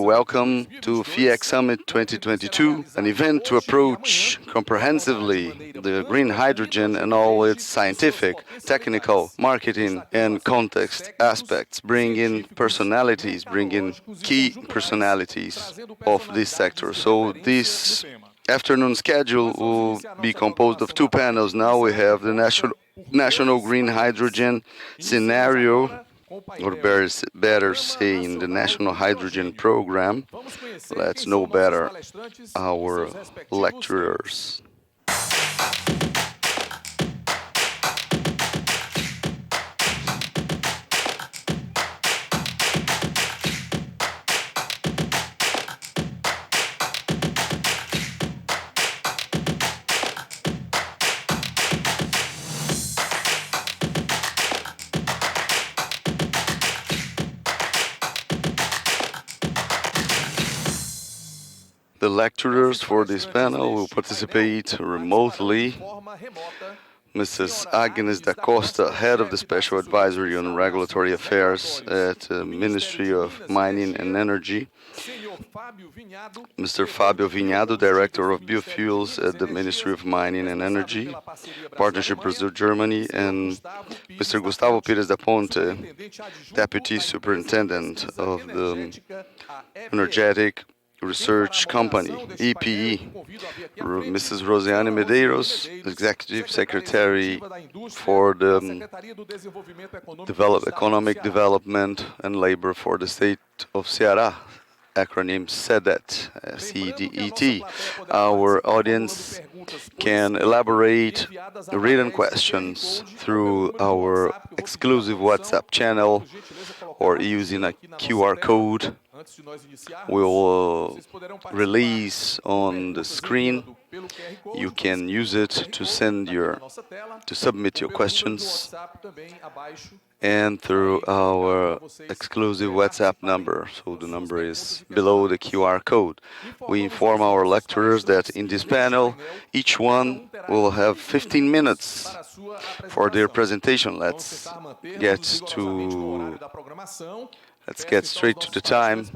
welcome to Fiec Summit 2022, an event to approach comprehensively the green hydrogen and all its scientific, technical, marketing, and context aspects, bring in personalities, bring in key personalities of this sector. So this afternoon schedule will be composed of two panels. Now we have the National Green Hydrogen Scenario, or better say in the National Hydrogen Program. Let's know better our lecturers. The lecturers for this panel will participate remotely. Mrs. Agnes da Costa, Head of the Special Advisory on Regulatory Affairs at the Ministry of Mining and Energy. Mr. Fábio Vinhado, Director of Biofuels at the Ministry of Mining and Energy, Partnership Brazil-Germany, and Mr. Gustavo Pires da Ponte, Deputy Superintendent of the Energetic Research Company, EPE, Mrs. Rosiane Medeiros, Executive Secretary for the Economic Development and Labor for the State of Ceará, acronym CEDET, C-E-D-E-T. Our audience can elaborate written questions through our exclusive WhatsApp channel or using a QR code we'll release on the screen. You can use it to submit your questions, and through our exclusive WhatsApp number. So the number is below the QR code. We inform our lecturers that in this panel, each one will have 15 minutes for their presentation. Let's get straight to the time,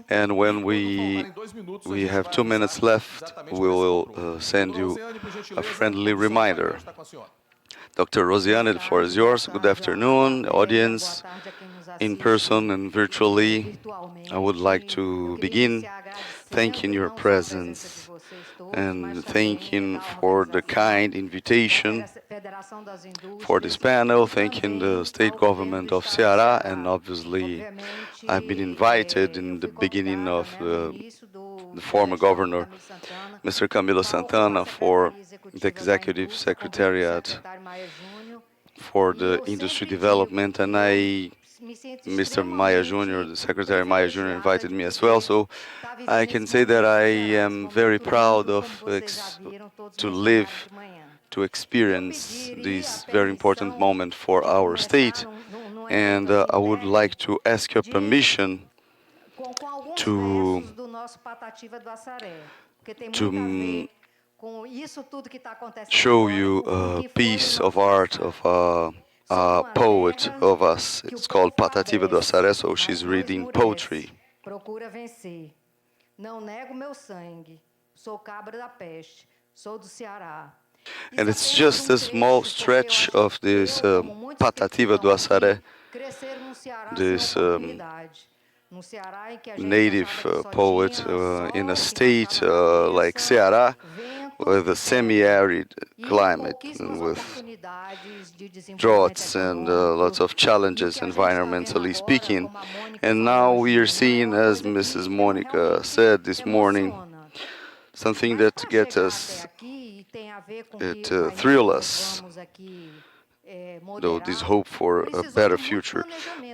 and when we have 2 minutes left, we will send you a friendly reminder. Dr. Rosiane, the floor is yours. Good afternoon, audience, in person and virtually. I would like to begin thanking your presence and thanking for the kind invitation for this panel, thanking the state government of Ceará, and obviously I've been invited in the beginning of the former governor, Mr. Camilo Santana, for the executive secretariat for the industry development, and Mr. Maia Jr., the Secretary Maia Jr. invited me as well, so I can say that I am very proud to experience this very important moment for our state, and I would like to ask your permission to show you a piece of art of a poet of us. It's called Patativa do Assaré, so she's reading poetry. Procura vencer. Não nego meu sangue. Sou cabra da peste. Sou do Ceará. And it's just a small stretch of this Patativa do Assaré, this native poet in a state like Ceará, with a semi-arid climate and with droughts and lots of challenges environmentally speaking. And now we are seeing, as Mrs. Monica said this morning, something that gets us, it thrills us, though this hope for a better future.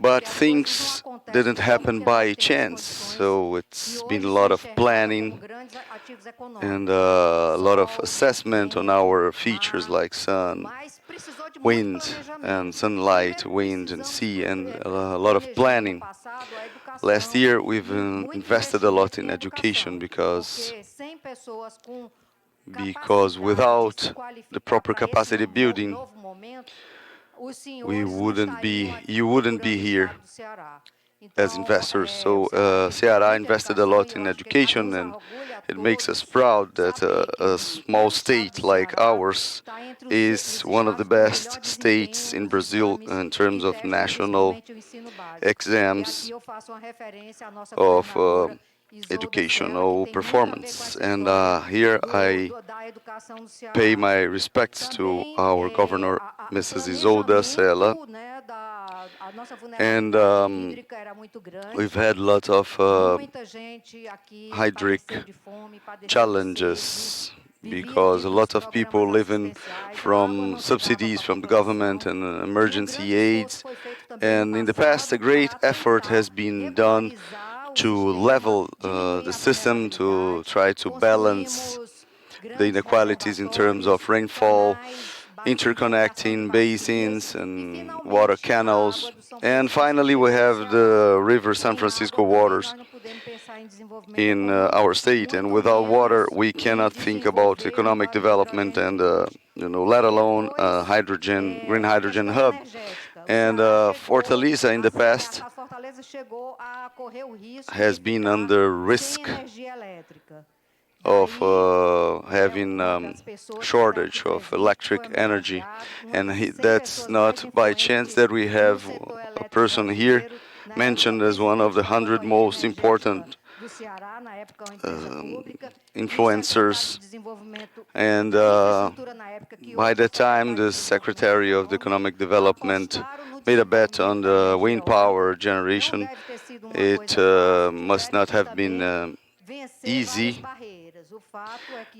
But things didn't happen by chance, so it's been a lot of planning and a lot of assessment on our features like sun, wind, and sunlight, wind and sea, and a lot of planning. Last year we've invested a lot in education because without the proper capacity building, you wouldn't be here. as investors. So Ceará invested a lot in education, and it makes us proud that a small state like ours is one of the best states in Brazil in terms of national exams of educational performance. And here I pay my respects to our governor, Mrs. Isolda Sela, and we've had lots of hydric challenges because a lot of people living from subsidies from the government and emergency aids. And in the past, a great effort has been done to level the system, to try to balance the inequalities in terms of rainfall, interconnecting basins and water canals. And finally, we have the River San Francisco waters in our state. And without water, we cannot think about economic development and, let alone green hydrogen hub. And Fortaleza in the past has been under risk of having shortage of electric energy, and that's not by chance that we have a person here mentioned as one of the 100 most important influencers. And by the time the Secretary of the Economic Development made a bet on the wind power generation, it must not have been easy.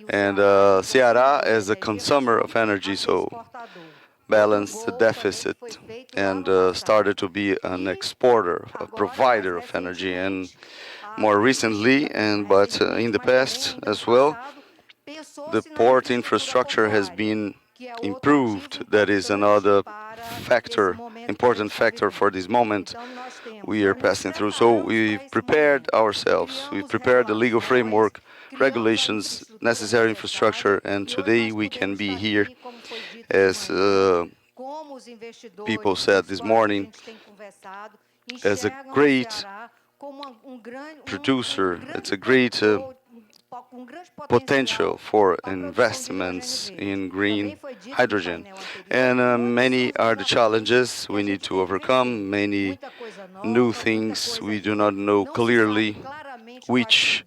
And Ceará, as a consumer of energy, so balanced the deficit and started to be an exporter, a provider of energy. And more recently, but in the past as well, the port infrastructure has been improved. That is another factor, important factor for this moment we are passing through. So we've prepared ourselves. We've prepared the legal framework, regulations, necessary infrastructure, and today we can be here as people said this morning, as a great producer. It's a great potential for investments in green hydrogen. And many are the challenges we need to overcome, many new things we do not know clearly which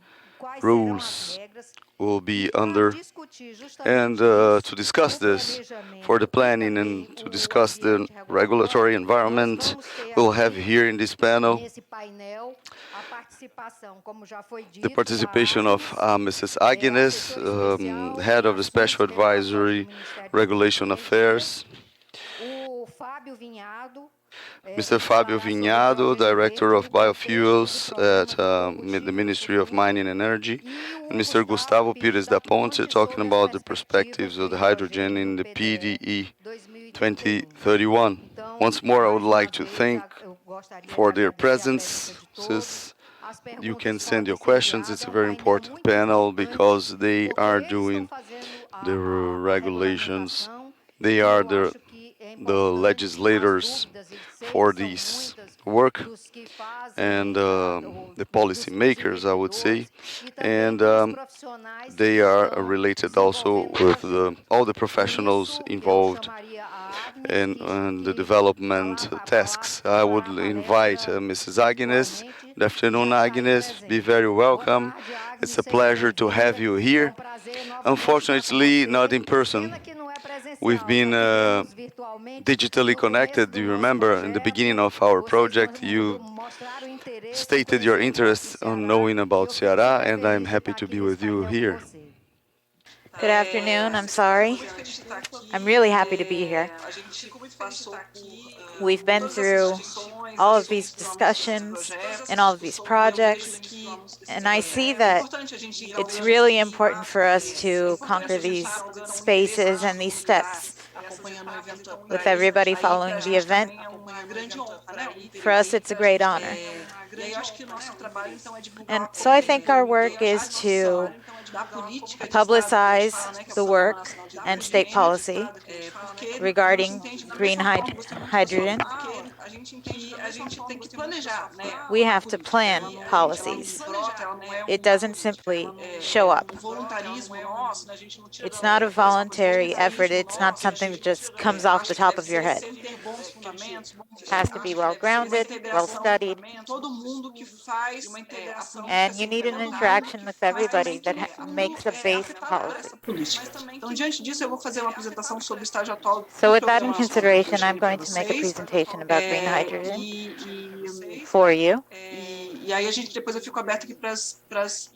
rules will be under. And to discuss this for the planning and to discuss the regulatory environment, we'll have here in this panel the participation of Mrs. Agnes, head of the Special Advisory Regulation Affairs, Mr. Fábio Vinhado, Director of Biofuels at the Ministry of Mining and Energy, and Mr. Gustavo Pires da Ponte, talking about the perspectives of the hydrogen in the PDE 2031. Once more, I would like to thank for their presence. You can send your questions. It's a very important panel because they are doing the regulations. They are the legislators for this work and the policy makers, I would say. And they are related also with all the professionals involved in the development tasks. I would invite Mrs. Agnes. Good afternoon, Agnes. Be very welcome. It's a pleasure to have you here. Unfortunately, not in person. We've been digitally connected. You remember in the beginning of our project, you stated your interest on knowing about Ceará, and I'm happy to be with you here. Good afternoon. I'm sorry. I'm really happy to be here. We've been through all of these discussions and all of these projects, and I see that it's really important for us to conquer these spaces and these steps with everybody following the event. For us, it's a great honor. And so I think our work is to publicize the work and state policy regarding green hydrogen. We have to plan policies. It doesn't simply show up. It's not a voluntary effort. It's not something that just comes off the top of your head. It has to be well grounded, well studied, and you need an interaction with everybody that makes a base policy. So with that in consideration, I'm going to make a presentation about green hydrogen for you.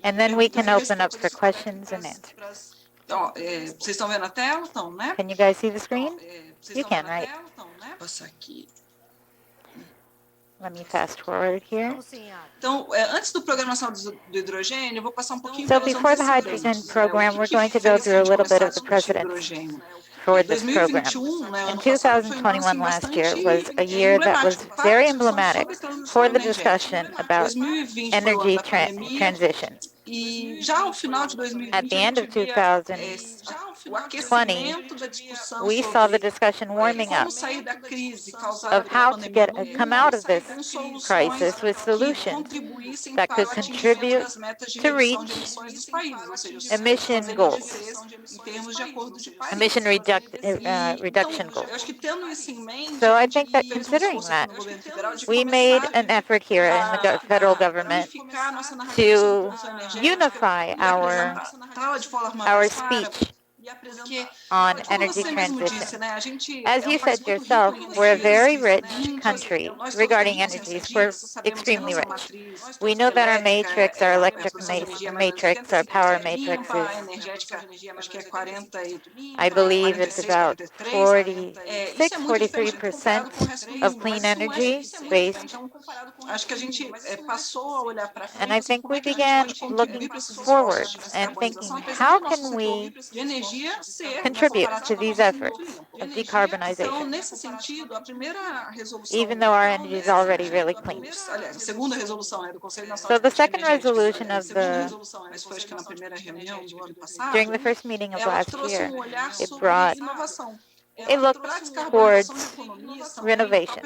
And then we can open up for questions and answers. Can you guys see the screen? You can, right? Let me fast forward here. So before the hydrogen program, we're going to go through a little bit of the precedents for this program. In 2021, last year, was a year that was very emblematic for the discussion about energy transition. At the end of 2020, we saw the discussion warming up of how to come out of this crisis with solutions that could contribute to reach emission goals, emission reduction goals. So I think that considering that, we made an effort here in the federal government to unify our speech on energy transition. As you said yourself, we're a very rich country regarding energies. We're extremely rich. We know that our matrix, our electric matrix, our power matrix is, I believe it's about 43% of clean energy based. And I think we began looking forward and thinking, how can we contribute to these efforts of decarbonization, even though our energy is already really clean? So the second resolution of during the first meeting of last year, it brought a look towards renovation.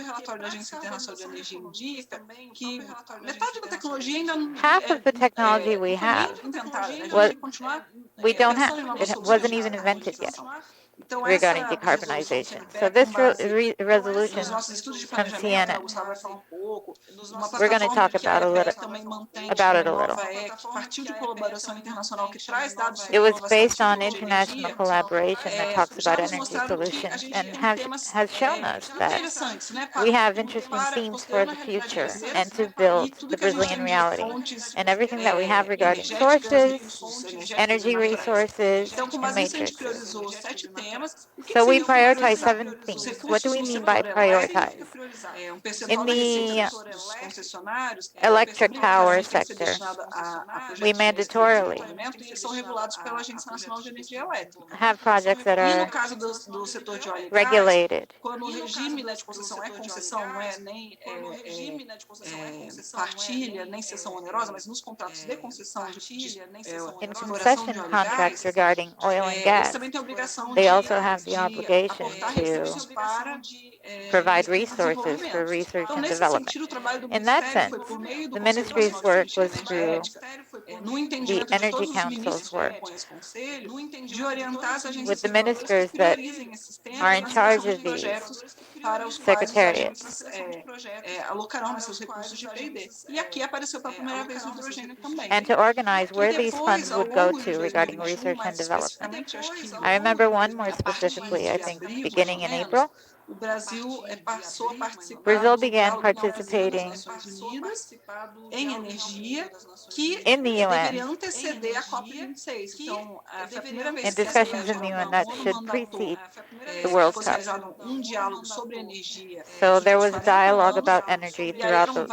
Half of the technology we have, we don't have. It wasn't even invented yet regarding decarbonization. So this resolution from CNN, we're going to talk about it a little. It was based on international collaboration that talks about energy solutions and has shown us that we have interesting themes for the future and to build the Brazilian reality and everything that we have regarding sources, energy resources, and matrices. So we prioritize 7 things. What do we mean by prioritize? In the electric power sector, we mandatorily have projects that are regulated. In concession contracts regarding oil and gas, they also have the obligation to provide resources for research and development. In that sense, the ministry's work was through the Energy Council's work with the ministers that are in charge of these secretariats. And to organize where these funds would go to regarding research and development. I remember one more specifically, I think beginning in April. Brazil began participating in the UN in discussions in the UN that should precede the World Cup. So there was a dialogue about energy throughout the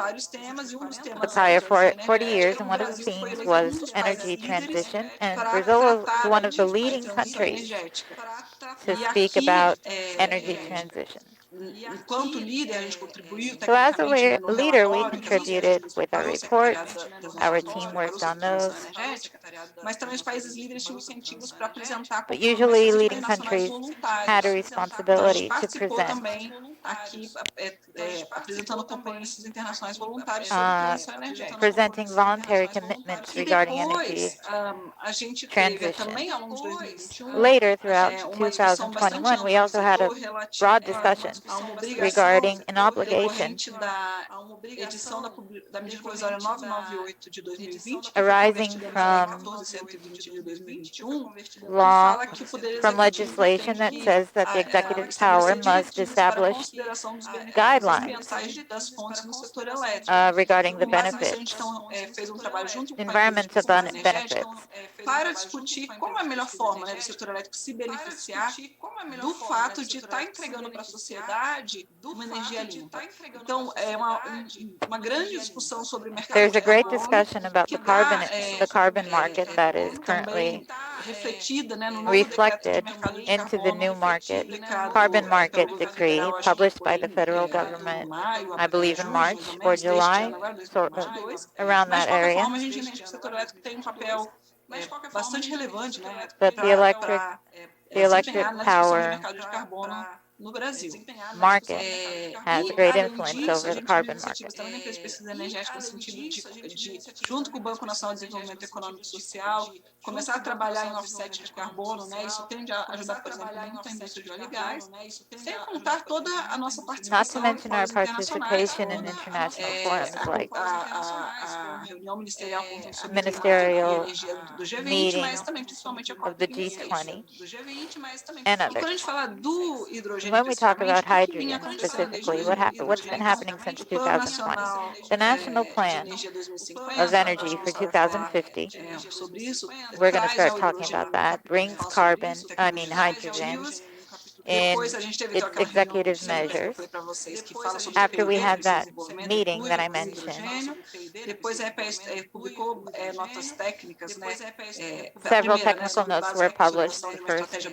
prior 40 years, and one of the themes was energy transition, and Brazil was one of the leading countries to speak about energy transition. So as a leader, we contributed with our reports. Our team worked on those. But usually leading countries had a responsibility to present presenting voluntary commitments regarding energy transition. Later, throughout 2021, we also had a broad discussion regarding an obligation arising from law, from legislation that says that the executive power must establish guidelines regarding the benefits, environmental benefits. Para discutir como é a melhor forma, do setor elétrico se beneficiar do fato de estar entregando para a sociedade uma energia limpa. Então, é uma grande discussão sobre o mercado de carbono. There's a great discussion about the carbon market that is currently reflected into the new market, carbon market decree published by the federal government, I believe in March or July, so around that area. But the electric power market has a great influence over the carbon market. Junto com o Banco Nacional de Desenvolvimento Econômico e Social, começar a trabalhar em offset de carbono, isso tende a ajudar, por exemplo, muito a indústria de óleo e gás, sem contar toda a nossa participação in participation in international forums like a reunião ministerial ministerial do G20, meeting mas também principalmente a of the G20 and Quando a others. gente fala do hidrogênio, When we talk about hydrogen specifically, what's been happening since 2020? The National Plan of Energy for 2050, we're going to start talking about that, brings hydrogen in its executive measures. After we had that meeting that I mentioned, several technical notes were published, the first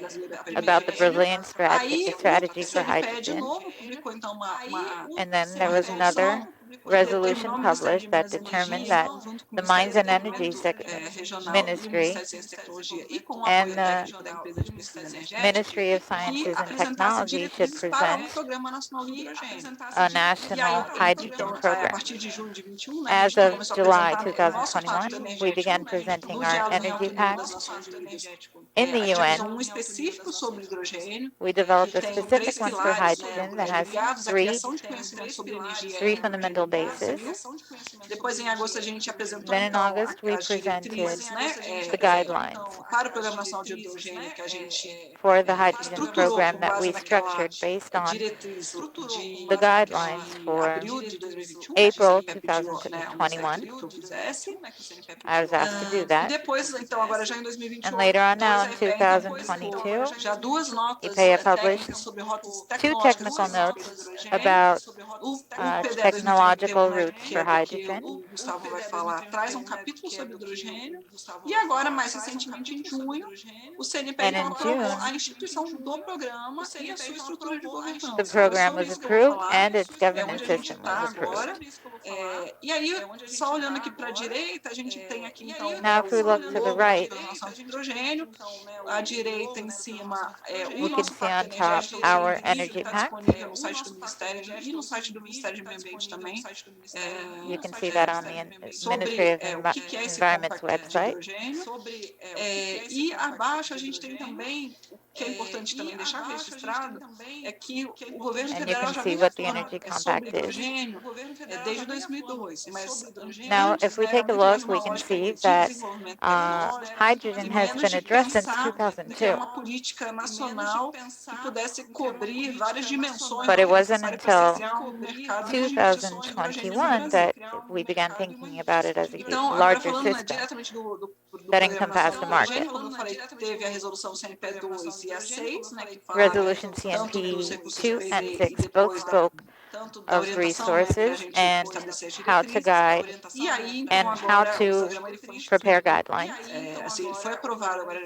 about the Brazilian strategy for hydrogen. And then there was another resolution published that determined that the Mines and Energy Ministry and the Ministry of Sciences and Technology should present a national hydrogen program. As of July 2021, we began presenting our energy pact in the UN. We developed a specific one for hydrogen that has three fundamental bases. Then in August, we presented the guidelines for the hydrogen program that we structured based on the guidelines for April 2021. I was asked to do that. And later on now in 2022, IPEA published two technical notes about technological routes for hydrogen. And in June, the program was approved and its governance system was approved. Now, if we look to the right, we can see on top our energy pact. You can see that on the Ministry of Environment's website. And you can see what the energy compact is. Now, if we take a look, we can see that hydrogen has been addressed since 2002. But it wasn't until 2021 that we began thinking about it as a larger system that encompassed the market. Resolution CNP 2 and 6 both spoke of resources and how to guide and how to prepare guidelines. Assim, ele foi aprovado agora,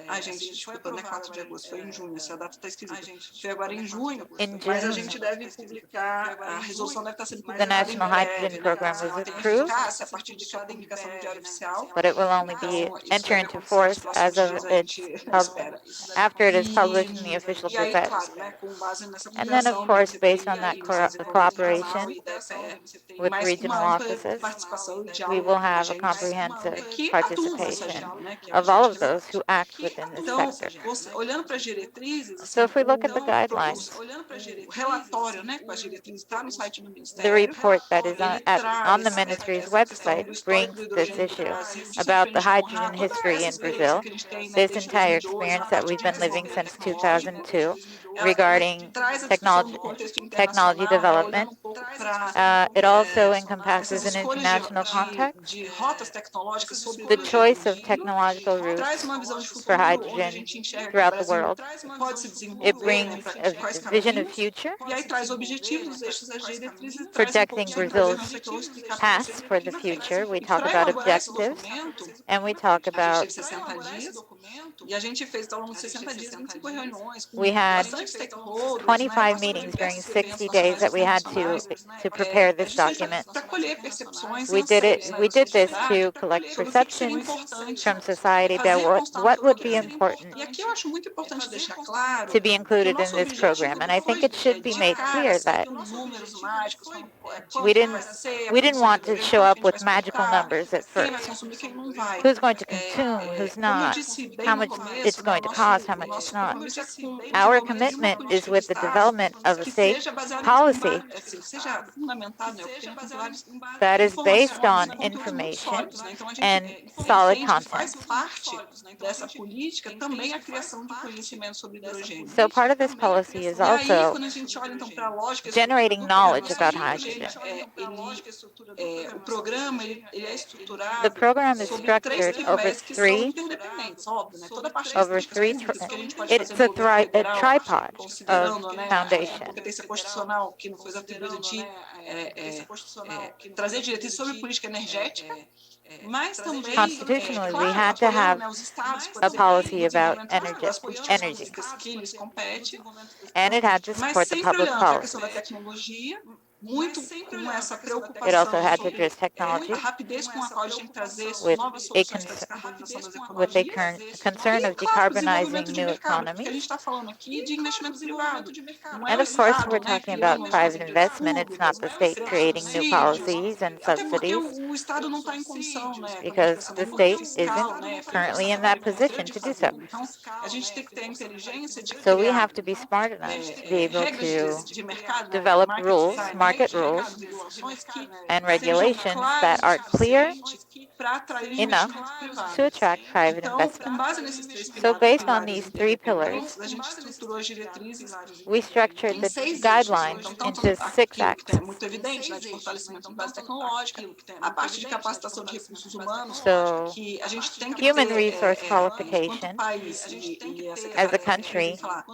ai gente, desculpa, não é 4 de agosto, foi em junho, essa data está esquisita. Foi agora em junho, mas a gente deve publicar, a resolução deve estar sendo The publicada National Hydrogen Program was approved, a partir de sua publicação no Diário Oficial. but it will only be enter into force as of its after it is published in the official E aí, Gazette. claro, né, com base nessa And then, of publicação, course, based on e that aí você tem cooperation with mais regional uma ampla offices, participação e we diálogo will com a have a gente, comprehensive que atuam nessa participation agenda, né, que é of all of those who act within this então, sector. olhando para as diretrizes, assim, So if we look at the guidelines, o relatório, né, com as diretrizes está no site do the Ministério, report that is ele on the traz ministry's essa questão do website histórico brings do this hidrogênio issue Brasil, about the pra gente hydrogen honrar toda history essa in experiência Brazil, que a gente tem, né, this desde entire 2012, experience na that parte we've de been living desenvolvimento since tecnológico. 2002 Ela regarding traz a discussão do contexto technology internacional, né, olhando development. pouco para It also essas encompasses an escolhas international context, de rotas tecnológicas sobre the hidrogênio choice no of mundo, technological traz routes uma visão de for futuro onde a hydrogen gente enxerga que o throughout the Brasil world. pode se It desenvolver, né, brings para quais a vision of caminhos, future, e aí traz objetivos, os eixos, as diretrizes, e traz um pouco projecting sobre a Brazil's governança que eu vou explicar para past vocês for aqui the na frente. future. We E talk para about elaborar esse objectives, documento, and we talk a gente about teve 60 dias, e a gente fez ao longo de 60 dias 25 reuniões com we had bastante stakeholders, 25 meetings during 60 days that we had to prepare this document. para colher percepções We e anseios did this da to sociedade collect sobre o que seria perceptions importante from society about fazer constar no what would be programa. important E aqui eu acho muito importante deixar claro to be que o included in nosso this objetivo program. And não I think foi it should be de made cara clear assim that com números mágicos, como we quanto vai didn't ser a we didn't produção de want to hidrogênio, show quanto up que a gente with vai magical exportar, numbers at quem vai first. consumir, quem não vai. Who's going to consume, who's Como eu not, disse bem how no much começo, it's né, going to cost, how much nosso it's not. compromisso é com o Our desenvolvimento de uma commitment is política de with the Estado development of a que state seja baseada policy assim, seja fundamentado, né, obtenha com pilares that is based on informações e conteúdos muito information sólidos, né? Então a gente and solid entende que content. faz parte dessa política também a criação de conhecimento sobre hidrogênio. So part of this policy is E aí, also quando a gente olha então para a lógica e generating estrutura do knowledge programa about sobre hydrogen. o programa ele é estruturado The program is sobre três structured over tripés que são three interdependentes, óbvio, né? Toda a parte over das three. políticas que a gente pode It's fazer a, no governo a federal, tripod considerando, of né, a foundation. competência constitucional que não foi atribuída de trazer diretrizes sobre política energética, mas também Constitutionally, we claro, had to apoiando, have né, os estados, por a exemplo, policy no about desenvolvimento das políticas energy, públicas que lhes competem, and it had to mas support the sempre public olhando para a policy. questão da tecnologia, muito com essa It preocupação also had to sobre address technology a rapidez com a qual a gente tem que trazer with novas a soluções para a descarbonização das with a economias. concern E, of claro, o decarbonizing desenvolvimento de new mercado, porque a gente economies. está falando aqui de investimento privado. Não é And o of course, Estado, we're né, talking criando about private infraestruturas investment. It's not públicas, the state criando creating new subsídios, policies and até porque subsidies, o Estado não está em condição, né, quando a gente because pensa the no state fiscal, né, isn't currently in that position to do so. então, a gente tem que ter a inteligência de So we criar have to be smart enough to be able regras to de mercado, né, develop market rules, design, market de mercado, rules, regulações que and sejam regulations claras that o are clear suficiente para atrair enough investimento privado. to attract private Então, com investment. base nesses três So based on pilares these three pillars, interdependentes, a gente estruturou as diretrizes we structured em the 6 eixos. guidelines Então, into tanto 6 aquilo que é axes. muito evidente, né, de fortalecimento de base tecnológica, a parte de capacitação de recursos humanos, So que a gente tem que human ter, resource quanto qualification, país e a as a Secretaria country, falar,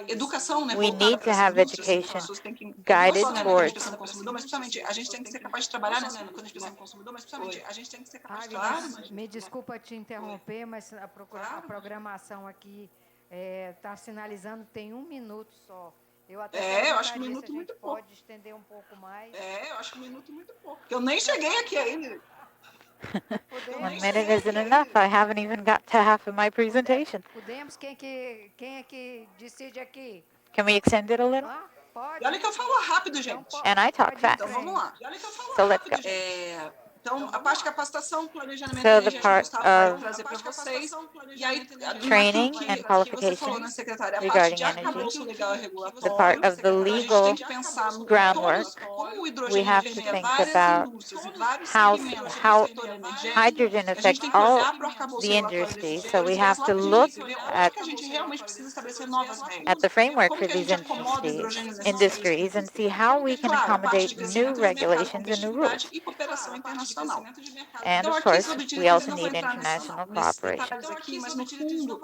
educação, né, we voltada need to para essa have indústria, assim, as education pessoas têm que, não guided só, né, quando a gente towards pensa no consumidor, mas principalmente a gente tem que ser capaz de trabalhar nessa indústria, né? A gente tem que ser capaz de trabalhar. Me desculpa te interromper, mas a programação aqui está sinalizando que tem 1 minuto só. Eu até eu acho que 1 minuto se a gente muito pouco. pode estender um pouco mais. Eu acho que 1 minuto muito pouco. Eu nem cheguei aqui ainda. 1 minute isn't enough. I haven't even got to half of my presentation. Podemos? Quem é que decide aqui? Can we extend it a little? Pode. E olha que eu falo rápido, gente. And I talk fast. Então vamos lá. E olha que eu falo So let's rápido, go. gente. Então, a parte de capacitação, planejamento So the energético, part Gustavo vai of trazer para vocês. E aí, training que and você qualification falou, né, secretária, a parte regarding de energy, arcabouço legal e the regulatório, part of the a gente legal tem que pensar no groundwork, como o we hydrogênio have to permeia think várias about indústrias e vários how segmentos do how setor energético. hydrogen A gente affects tem que all olhar para o arcabouço the regulatório industries. desses So we setores e have as to lapidez, look entender onde at que a gente realmente precisa estabelecer novas regras. the framework Como for que a these gente acomoda o hidrogênio nessas industries and see how we can claro, a parte accommodate de new crescimento do mercado, regulations and new competitividade rules. e cooperação internacional. internacional. And Então, of aqui, course, essas we diretrizes also não vou need entrar international nesses cooperation. detalhes aqui, mas no fundo,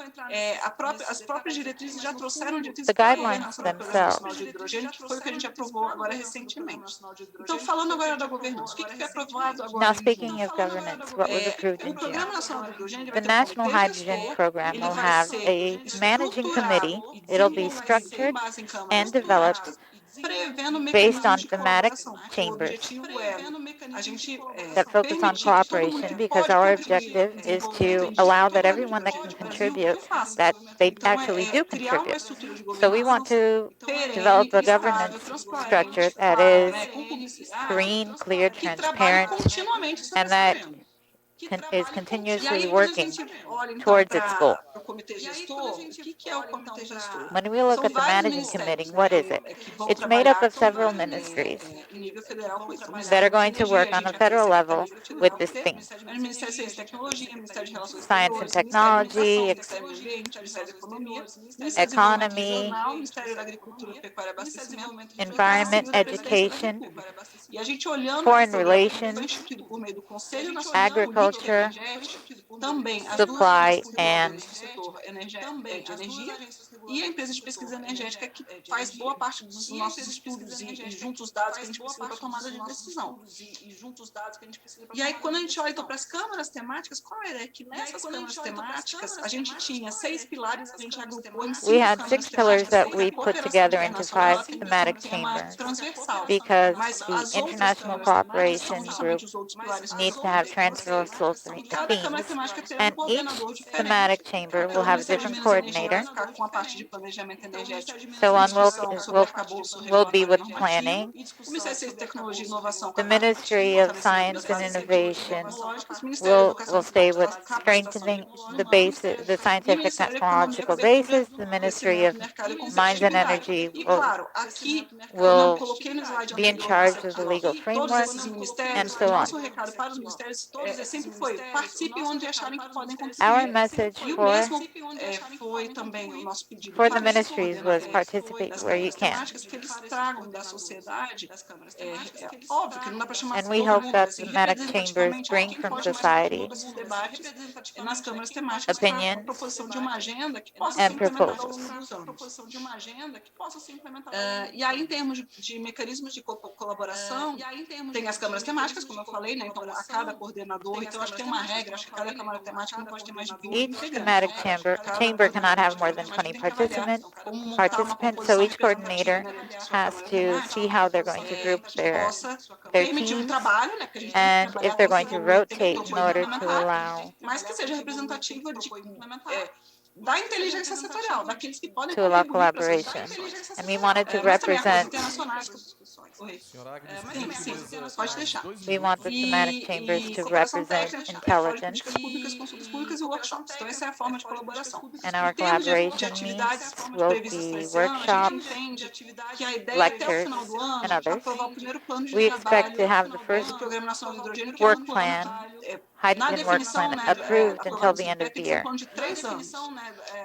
as próprias diretrizes já trouxeram diretrizes The para a guidelines coordenação do Programa Nacional themselves de Hidrogênio, que foi o que a gente aprovou agora recentemente. Então, falando agora da governança, o que foi aprovado Now, agora em speaking junho? of governance, what was approved O in June? Programa Nacional de Hidrogênio The vai ter um National comitê Hydrogen gestor, Program ele will vai have ser a managing committee. estruturado It'll be e desenvolvido com structured base em câmaras and developed temáticas, prevendo based mecanismos on de thematic colaboração. O chambers objetivo é a gente that focus on permitir que todo mundo cooperation, que because pode our contribuir objective no is desenvolvimento to allow that do everyone that can hidrogênio no Brasil, que contribute, o faça. that they Então, actually do criar uma contribute. estrutura de So we want governança to perene, develop a estável, governance transparente, structure that clara, is né, com publicidade, green, clear, que trabalhe transparent, continuamente sobre and esse that tema. is E continuously aí, quando a working gente olha, então, towards its goal. para o comitê gestor, o que é o comitê gestor? When we look São at the vários managing committee, ministérios, what is it? que vão It's made up trabalhar of aqui several ministries em nível federal com isso. O that Ministério are de going to Energia, work a on a gente vai ter federal level Secretaria de with Federal, this theme. o Ministério da Ciência e Tecnologia, o Ministério de Relações Science and Exteriores, o Ministério da Educação, o technology, Ministério do Meio Ambiente, o Ministério da Economia, o Ministério do Desenvolvimento economy, Regional, o Ministério da Agricultura, Pecuária e Abastecimento, e o Ministério environment, Civil da Presidência da education, República. E a gente olhando esse foreign programa que foi relations, instituído por meio do Conselho Nacional de Política agriculture, Energética, também as duas supply, agências and reguladoras do setor de energia e a empresa de pesquisa energética que faz boa parte dos nossos estudos e junta os dados que a gente precisa para tomada de decisão. E aí, quando a gente olha então, para as câmaras temáticas, qual é a ideia? Que nessas câmaras temáticas, a gente tinha 6 pilares, a gente agrupou em 5 we had câmaras 6 pillars temáticas, that porque a we put cooperação together into internacional 5 tem que ser um thematic tema chambers transversal. because Mas the as outras international câmaras temáticas são cooperation justamente group os outros pilares que needs foram to have definidos. transversal E cada câmara themes, temática tem um and each coordenador diferente. thematic chamber will Então, o have a Ministério de different Minas e Energia vai coordinator. ficar com a parte de planejamento energético So e one discussão sobre arcabouço will be regulatório e with normativo. planning, O Ministério de Ciência e Tecnologia e Inovação com the a parte de Ministry of fortalecimento das Science and bases científicas e Innovation tecnológicas. O Ministério da Educação will e stay with Capacitação de strengthening recursos the humanos the e o scientific Ministério da Economia com a technological abertura basis. The do Ministry crescimento of do mercado e Mines and competitividade. Energy E, claro, aqui, quando eu will coloquei no slide be in anterior, você charge of aqui, the ó, legal todos framework, esses and ministérios, so o on. nosso recado para os ministérios sempre foi: participem onde acharem que podem Our contribuir. message E o for mesmo foi também o nosso pedido the para os ministries was coordenadores participate das where you câmaras can. temáticas, que eles tragam da sociedade, óbvio que não dá para chamar And we todo hope mundo, that mas assim, thematic chambers representativamente, bring quem from pode mais society contribuir para esses debates nas câmaras temáticas para a opinions proposição de uma agenda que possa ser and implementada ao proposals. longo dos anos. E aí, em termos de mecanismos de colaboração, tem as câmaras temáticas, como eu falei, né? Então, a cada coordenador, então, acho que tem uma regra, acho que cada câmara temática não pode ter mais de 20 Each integrantes. thematic chamber cannot have more than Mas 20 tem que avaliar como montar uma participants, so composição each representativa, coordinator né, dentro da sua has câmara to temática, see how they're going to group que possa their permitir o teams trabalho, né? Porque a gente tem que and trabalhar, if they're tem going que to evoluir, tem que rotate propor in e order to implementar, allow mas que seja representativa da inteligência setorial, daqueles que podem to allow contribuir para essas collaboration. discussões. And we wanted to Mas também acordos represent, internacionais. Oi. Sim, pode deixar. we want the thematic chambers E to cooperação represent técnica, fora de intelligence, políticas públicas, consultas públicas e workshops. Então, essa é a forma de colaboração. and Em our termos de collaboration atividades needs will previstas para be esse ano, a gente workshops, entende que a ideia é, até o lectures, final do and ano, others. aprovar o primeiro plano de We expect to trabalho have the first do Programa Nacional de Hidrogênio, que é work um plano plan, que, na hydrogen work definição, plan, né, approved until aprovado the no end CPE, of the tem que ser um year. plano de 3 anos.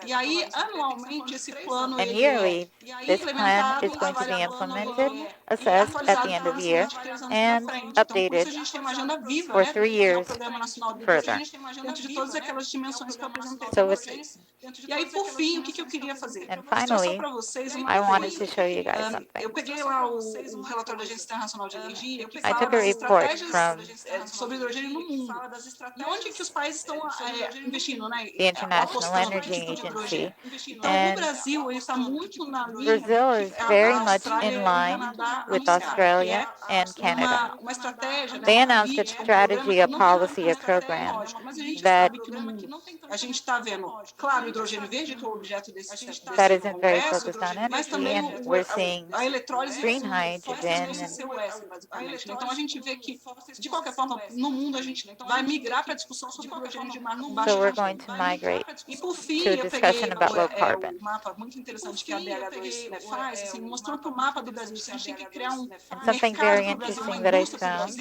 E aí, anualmente, esse plano And ele yearly, this plan implementado, is going to be avaliado no implemented, ano e assessed at atualizado the end para of the os year, seguintes 3 anos para and frente. Então, por isso a updated gente tem uma agenda viva, for né, 3 que é o years Programa Nacional do further. Hidrogênio, dentro de todas aquelas dimensões que eu apresentei para So with, vocês. E aí, por fim, o que eu queria fazer? and Mostrar só finally, para vocês uma I wanted coisa. to show you guys something. Eu peguei lá o relatório da Agência Internacional de Energia, que I fala took a das report estratégias from sobre hidrogênio no mundo. E onde que os países estão investindo, né? the International Apostando Energy no tipo de Agency, hidrogênio. Então, o and Brasil está muito na linha Brazil que is a very much Austrália in e o line Canadá with anunciaram, que Australia é and Canada. uma estratégia, né, They uma announced a política, um programa strategy, que a não tem policy, a tanta program tecnológica, mas a gente that sabe que no mundo a gente está vendo, claro, o hidrogênio verde, que é o objeto desse that isn't very congresso, focused on mas energy, também and we're seeing a eletrólise green força hydrogen, esse CUS, basicamente. Então, a gente vê que, de qualquer forma, no mundo a gente vai migrar para a discussão sobre hidrogênio de baixa so we're energia. going to migrate E por fim, to a eu peguei discussion about low carbon. o mapa muito interessante que a BH2 faz, assim, mostrando para o mapa do Brasil. Se a gente tem que criar And something very interesting that I found,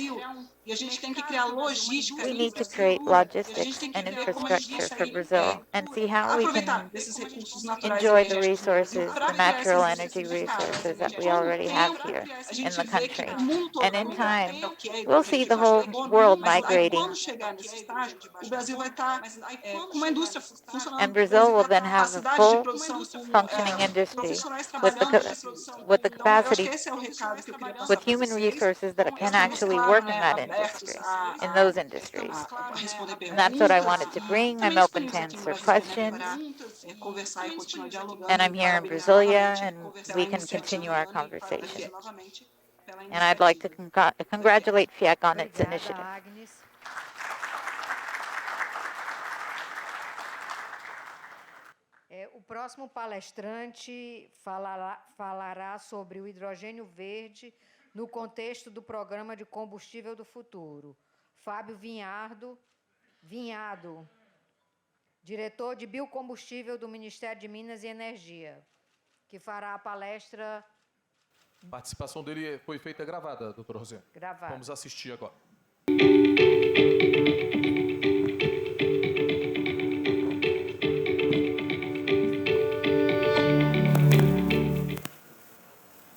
e a gente tem que criar logística we need to create logistics and infrastructure for Brazil and see how we aproveitar can desses recursos naturais enjoy the energéticos. resources, Para the criar natural essas energy certificados, resources that we com o already have tempo, here a in gente the vê que country. o mundo todo And in vai time, mudar, que é we'll see the hidrogênio whole de world mas aí migrating, quando chegar nesse estágio, o Brasil vai estar com uma indústria funcionando. and O Brazil Brasil will vai ter then have a capacidade de full produção com functioning industry profissionais with trabalhando nessa produção. with the Então, eu acho que capacity, esse é o recado que eu queria passar with para human vocês. resources that can Estamos, actually claro, work in that abertos industry, in those a industries. responder And that's what I perguntas wanted to e bring. I'm também open to disponíveis aqui no answer Brasil, né, questions. para conversar e continuar dialogando. And E I'm here in parabenizar Brasilia, novamente and pela we can iniciativa continue our da conversation. Fiec. And I'd like to congratulate Fiec on its Obrigada, initiative. Agnes. O próximo palestrante falará sobre o hidrogênio verde no contexto do Programa de Combustível do Futuro. Fábio Vinhado, diretor de biocombustível do Ministério de Minas e Energia, que fará a palestra. A participação dele foi feita gravada, doutora Rosane. Gravada. Vamos assistir agora.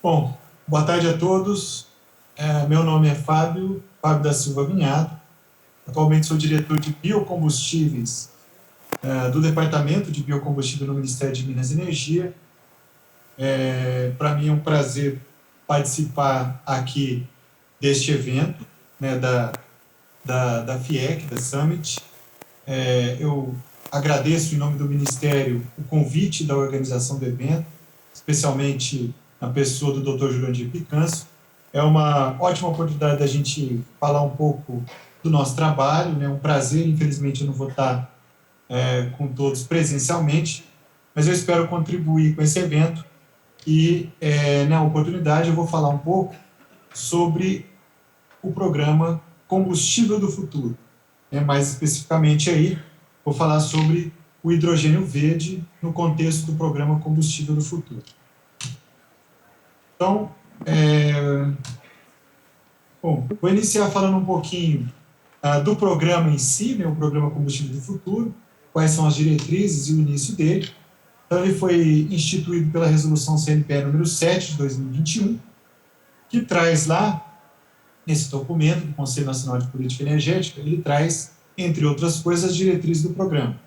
Bom, boa tarde a todos. Meu nome é Fábio da Silva Vinhado. Atualmente sou diretor de biocombustíveis do Departamento de Biocombustível no Ministério de Minas e Energia. Para mim é um prazer participar aqui deste evento, né, da Fiec, da Summit. Eu agradeço, em nome do Ministério, o convite da organização do evento, especialmente na pessoa do Dr. Jurandir Picanço. É uma ótima oportunidade da gente falar um pouco do nosso trabalho, né? Um prazer, infelizmente eu não vou estar com todos presencialmente, mas eu espero contribuir com esse evento e, na oportunidade, eu vou falar um pouco sobre o programa Combustível do Futuro. Mais especificamente aí, vou falar sobre o hidrogênio verde no contexto do programa Combustível do Futuro. Então, vou iniciar falando um pouquinho do programa em si, né, o programa Combustível do Futuro, quais são as diretrizes e o início dele. Então, ele foi instituído pela Resolução CNPE número 7 de 2021, que traz lá, nesse documento do Conselho Nacional de Política Energética, ele traz, entre outras coisas, as diretrizes do programa.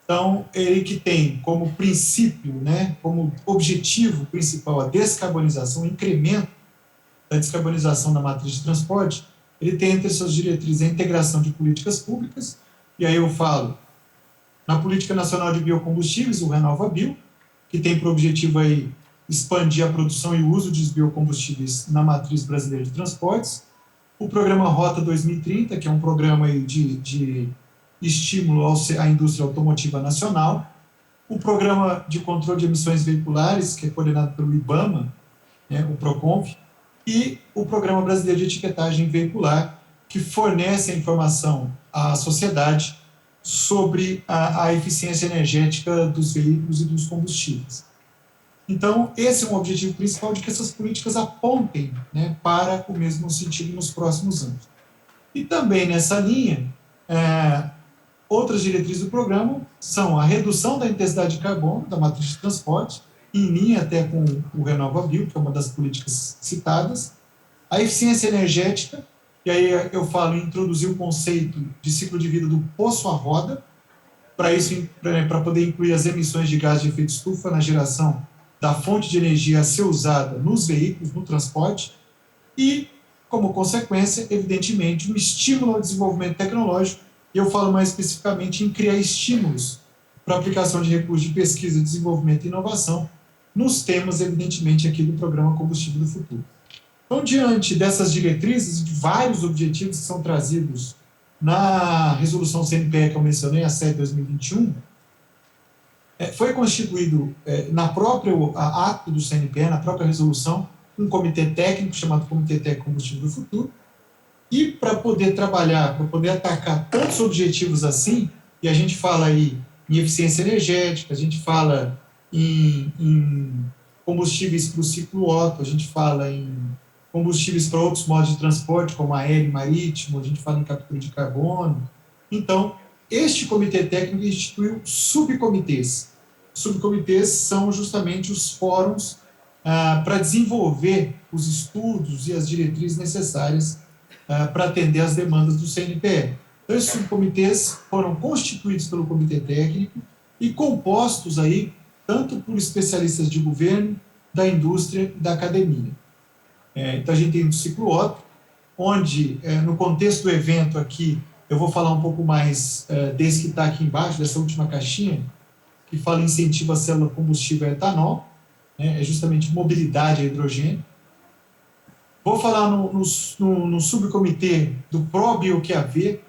Então, ele que tem como princípio, né, como objetivo principal a descarbonização, o incremento da descarbonização da matriz de transporte, ele tem entre suas diretrizes a integração de políticas públicas, e aí eu falo na Política Nacional de Biocombustíveis, o RenovaBio, que tem por objetivo aí expandir a produção e o uso de biocombustíveis na matriz brasileira de transportes, o programa Rota 2030, que é um programa aí de estímulo à indústria automotiva nacional, o programa de controle de emissões veiculares, que é coordenado pelo IBAMA, né, o PROCONV, e o Programa Brasileiro de Etiquetagem Veicular, que fornece a informação à sociedade sobre a eficiência energética dos veículos e dos combustíveis. Então, esse é um objetivo principal de que essas políticas apontem, né, para o mesmo sentido nos próximos anos. E também nessa linha, outras diretrizes do programa são a redução da intensidade de carbono da matriz de transporte, em linha até com o RenovaBio, que é uma das políticas citadas, a eficiência energética, e aí eu falo em introduzir o conceito de ciclo de vida do poço à roda, para poder incluir as emissões de gás de efeito estufa na geração da fonte de energia a ser usada nos veículos, no transporte, e, como consequência, evidentemente, um estímulo ao desenvolvimento tecnológico, e eu falo mais especificamente em criar estímulos para a aplicação de recursos de pesquisa, desenvolvimento e inovação nos temas, evidentemente, aqui do Programa Combustível do Futuro. Então, diante dessas diretrizes e de vários objetivos que são trazidos na resolução CNPE que eu mencionei, a 7 de 2021, foi constituído na própria ato do CNPE, na própria resolução, um comitê técnico chamado Comitê Técnico Combustível do Futuro, e para poder trabalhar, para poder atacar tantos objetivos assim, e a gente fala aí em eficiência energética, a gente fala em combustíveis para o ciclo Otto, a gente fala em combustíveis para outros modos de transporte, como aéreo e marítimo, a gente fala em captura de carbono. Então, este comitê técnico instituiu subcomitês. Subcomitês são justamente os fóruns para desenvolver os estudos e as diretrizes necessárias para atender às demandas do CNPE. Então, esses subcomitês foram constituídos pelo comitê técnico e compostos aí tanto por especialistas de governo, da indústria e da academia. Então, a gente tem um ciclo Otto, onde, no contexto do evento aqui, eu vou falar um pouco mais desse que está aqui embaixo, dessa última caixinha, que fala incentivo à célula combustível a etanol, é justamente mobilidade a hidrogênio. Vou falar no subcomitê do ProBioQAV,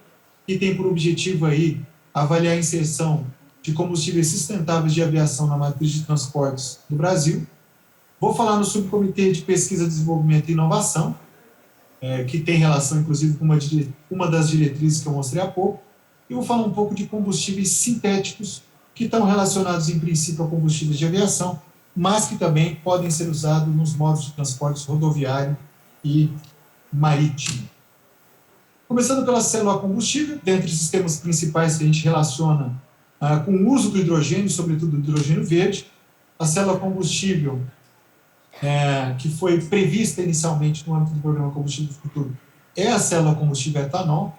que tem por objetivo aí avaliar a inserção de combustíveis sustentáveis de aviação na matriz de transportes do Brasil. Vou falar no subcomitê de pesquisa, desenvolvimento e inovação, que tem relação, inclusive, com uma das diretrizes que eu mostrei há pouco. E vou falar um pouco de combustíveis sintéticos, que estão relacionados, em princípio, a combustíveis de aviação, mas que também podem ser usados nos modos de transporte rodoviário e marítimo. Começando pela célula combustível, dentre os sistemas principais que a gente relaciona com o uso do hidrogênio, sobretudo do hidrogênio verde, a célula combustível, que foi prevista inicialmente no âmbito do programa Combustível do Futuro, é a célula combustível etanol.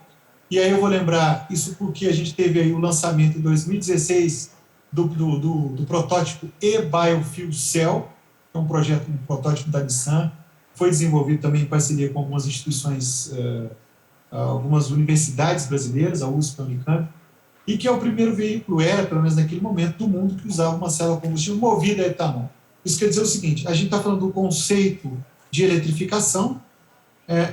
E aí eu vou lembrar isso porque a gente teve aí o lançamento em 2016 do protótipo e-Biofuel Cell, que é um protótipo da Nissan, foi desenvolvido também em parceria com algumas instituições, algumas universidades brasileiras, a USP, a Unicamp, e que é o primeiro veículo, pelo menos naquele momento, do mundo que usava uma célula combustível movida a etanol. Isso quer dizer o seguinte, a gente está falando do conceito de eletrificação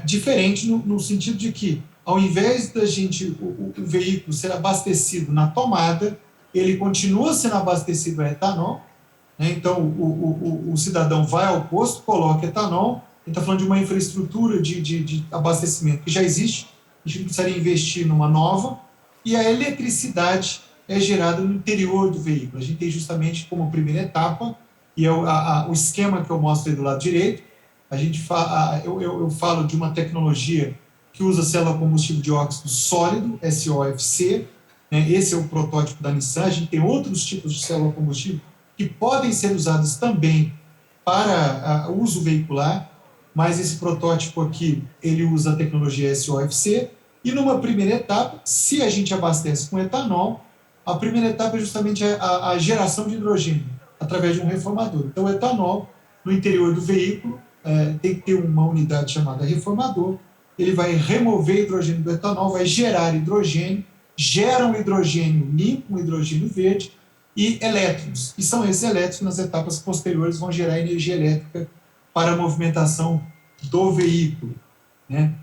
diferente no sentido de que, ao invés da gente, o veículo ser abastecido na tomada, ele continua sendo abastecido a etanol, né? Então, o cidadão vai ao posto, coloca etanol, ele está falando de uma infraestrutura de abastecimento que já existe, a gente não precisaria investir numa nova, e a eletricidade é gerada no interior do veículo. A gente tem justamente como primeira etapa, e é o esquema que eu mostro aí do lado direito, eu falo de uma tecnologia que usa célula combustível de óxido sólido, SOFC, né? Esse é o protótipo da Nissan. A gente tem outros tipos de célula combustível que podem ser usadas também para uso veicular, mas esse protótipo aqui, ele usa a tecnologia SOFC, e numa primeira etapa, se a gente abastece com etanol, a primeira etapa é justamente a geração de hidrogênio, através de um reformador. Então, o etanol, no interior do veículo, tem que ter uma unidade chamada reformador, ele vai remover hidrogênio do etanol, vai gerar hidrogênio, gera um hidrogênio limpo, um hidrogênio verde, e elétrons. E são esses elétrons, nas etapas posteriores, vão gerar energia elétrica para a movimentação do veículo, né?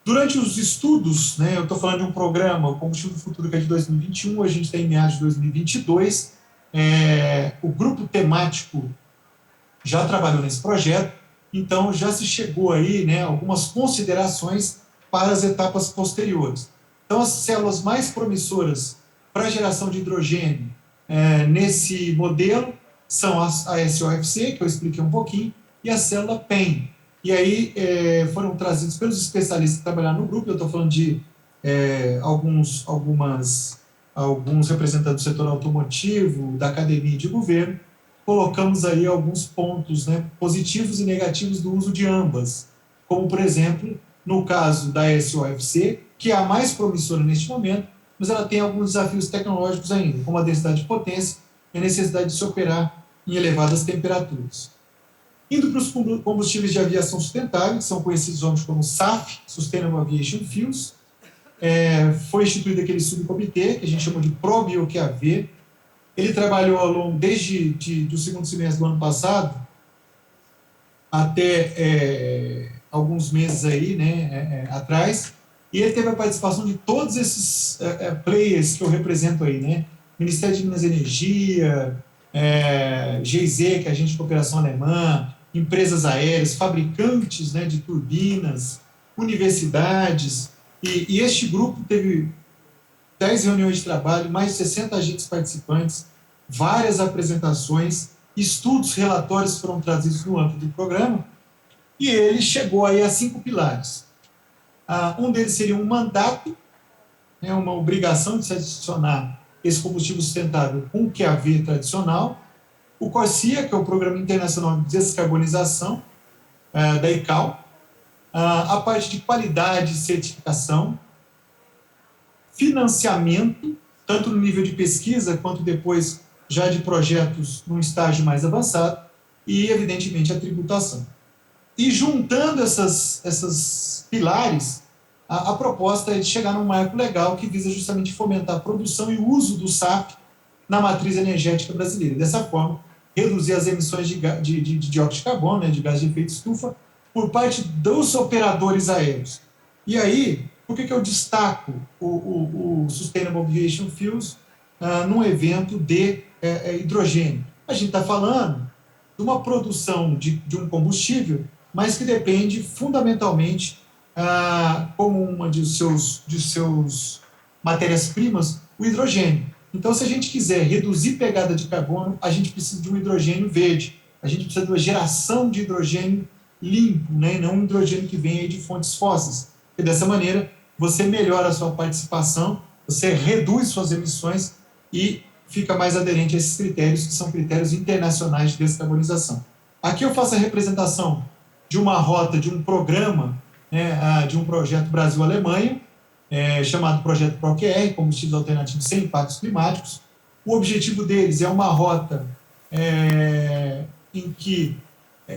Durante os estudos, né, eu estou falando de um programa, o Combustível do Futuro, que é de 2021, a gente está em meados de 2022, o grupo temático já trabalhou nesse projeto, então já se chegou aí, né, algumas considerações para as etapas posteriores. Então, as células mais promissoras para a geração de hidrogênio nesse modelo são a SOFC, que eu expliquei um pouquinho, e a célula PEM. E aí foram trazidos pelos especialistas que trabalharam no grupo, eu estou falando de alguns representantes do setor automotivo, da academia e de governo. Colocamos aí alguns pontos, né, positivos e negativos do uso de ambas, como, por exemplo, no caso da SOFC, que é a mais promissora neste momento, mas ela tem alguns desafios tecnológicos ainda, como a densidade de potência e a necessidade de se operar em elevadas temperaturas. Indo para os combustíveis de aviação sustentável, que são conhecidos hoje como SAF, Sustainable Aviation Fuels, foi instituído aquele subcomitê, que a gente chama de ProBioQAV. Ele trabalhou ao longo, desde o segundo semestre do ano passado, até alguns meses aí, né, atrás, e ele teve a participação de todos esses players que eu represento aí, né? Ministério de Minas e Energia, GIZ, que é a Agência de Cooperação Alemã, empresas aéreas, fabricantes, né, de turbinas, universidades, e este grupo teve 10 reuniões de trabalho, mais de 60 agentes participantes, várias apresentações, estudos, relatórios foram trazidos no âmbito do programa, e ele chegou aí a 5 pilares. Um deles seria um mandato, né, uma obrigação de se adicionar esse combustível sustentável com o QAV tradicional, o CORSIA, que é o Programa Internacional de Descarbonização, da ICAO, a parte de qualidade e certificação, financiamento, tanto no nível de pesquisa, quanto depois já de projetos num estágio mais avançado, e, evidentemente, a tributação. E juntando essas pilares, a proposta é de chegar num marco legal que visa justamente fomentar a produção e o uso do SAF na matriz energética brasileira. Dessa forma, reduzir as emissões de dióxido de carbono, né, de gás de efeito estufa, por parte dos operadores aéreos. E aí, por que eu destaco o Sustainable Aviation Fuels num evento de hidrogênio? A gente está falando de uma produção de um combustível, mas que depende fundamentalmente, como uma de seus matérias-primas, o hidrogênio. Então, se a gente quiser reduzir pegada de carbono, a gente precisa de um hidrogênio verde, a gente precisa de uma geração de hidrogênio limpo, né, e não um hidrogênio que vem aí de fontes fósseis. E dessa maneira, você melhora a sua participação, você reduz suas emissões e fica mais aderente a esses critérios, que são critérios internacionais de descarbonização. Aqui eu faço a representação de uma rota, de um programa, né, de um projeto Brasil-Alemanha, chamado Projeto ProQR, Combustíveis Alternativos Sem Impactos Climáticos. O objetivo deles é uma rota em que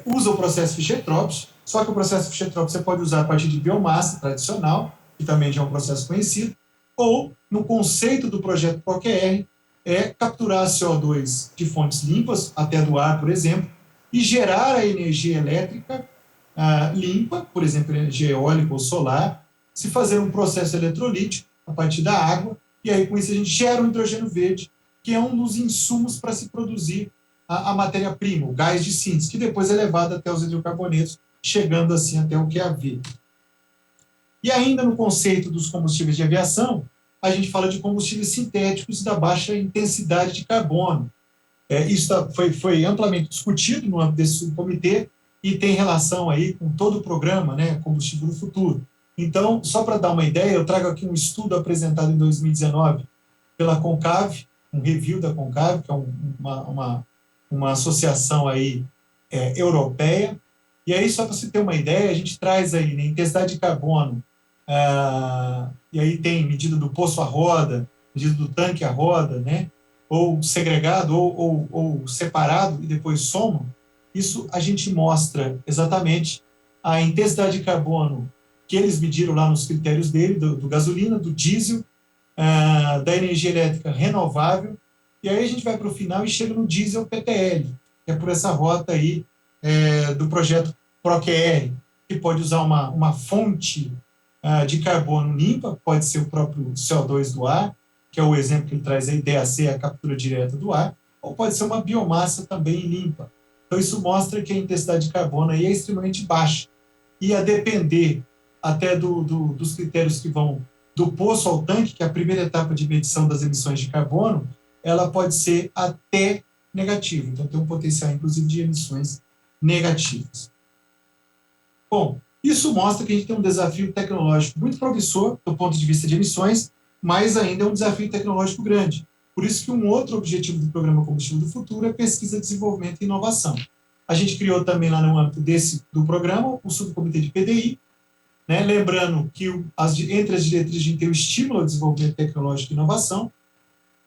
usa o processo Fischer-Tropsch, só que o processo Fischer-Tropsch você pode usar a partir de biomassa tradicional, que também já é um processo conhecido, ou, no conceito do projeto ProQR, capturar CO2 de fontes limpas, até do ar, por exemplo, e gerar a energia elétrica limpa, por exemplo, energia eólica ou solar, se fazer um processo eletrolítico a partir da água, e aí com isso a gente gera um hidrogênio verde, que é um dos insumos para se produzir a matéria-prima, o gás de síntese, que depois é levado até os hidrocarbonetos, chegando assim até o QAV. E ainda no conceito dos combustíveis de aviação, a gente fala de combustíveis sintéticos da baixa intensidade de carbono. Isso foi amplamente discutido no âmbito desse subcomitê e tem relação aí com todo o programa, né, Combustível do Futuro. Então, só para dar uma ideia, eu trago aqui um estudo apresentado em 2019 pela Concave, um review da Concave, que é uma associação aí, europeia. E aí, só para você ter uma ideia, a gente traz aí, né, intensidade de carbono, e aí tem medida do poço à roda, medida do tanque à roda, né, ou segregado ou separado e depois soma. Isso a gente mostra exatamente a intensidade de carbono que eles mediram lá nos critérios dele, do gasolina, do diesel, da energia elétrica renovável, e aí a gente vai para o final e chega no diesel PTL, que é por essa rota aí do projeto ProQR, que pode usar uma fonte de carbono limpa, pode ser o próprio CO2 do ar, que é o exemplo que ele traz aí, DAC, a captura direta do ar, ou pode ser uma biomassa também limpa. Então isso mostra que a intensidade de carbono aí é extremamente baixa, e a depender até dos critérios que vão do poço ao tanque, que é a primeira etapa de medição das emissões de carbono, ela pode ser até negativa. Então, tem um potencial, inclusive, de emissões negativas. Bom, isso mostra que a gente tem um desafio tecnológico muito promissor do ponto de vista de emissões, mas ainda é um desafio tecnológico grande. Por isso que um outro objetivo do Programa Combustível do Futuro é pesquisa, desenvolvimento e inovação. A gente criou também lá no âmbito do programa o subcomitê de PDI, né? Lembrando que entre as diretrizes a gente tem o estímulo ao desenvolvimento tecnológico e inovação,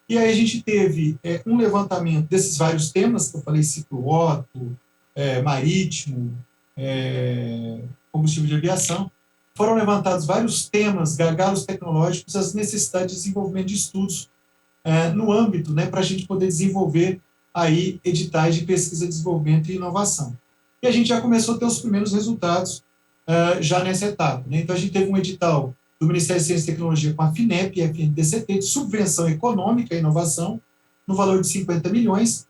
e aí a gente teve um levantamento desses vários temas, que eu falei, ciclo Otto, marítimo, combustível de aviação. Foram levantados vários temas, gargalos tecnológicos, as necessidades de desenvolvimento de estudos no âmbito, né, para a gente poder desenvolver aí editais de pesquisa, desenvolvimento e inovação. E a gente já começou a ter os primeiros resultados já nessa etapa, né? Então, a gente teve um edital do Ministério de Ciência e Tecnologia com a FINEP e a FNDCT de subvenção econômica e inovação, no valor de 50 milhões,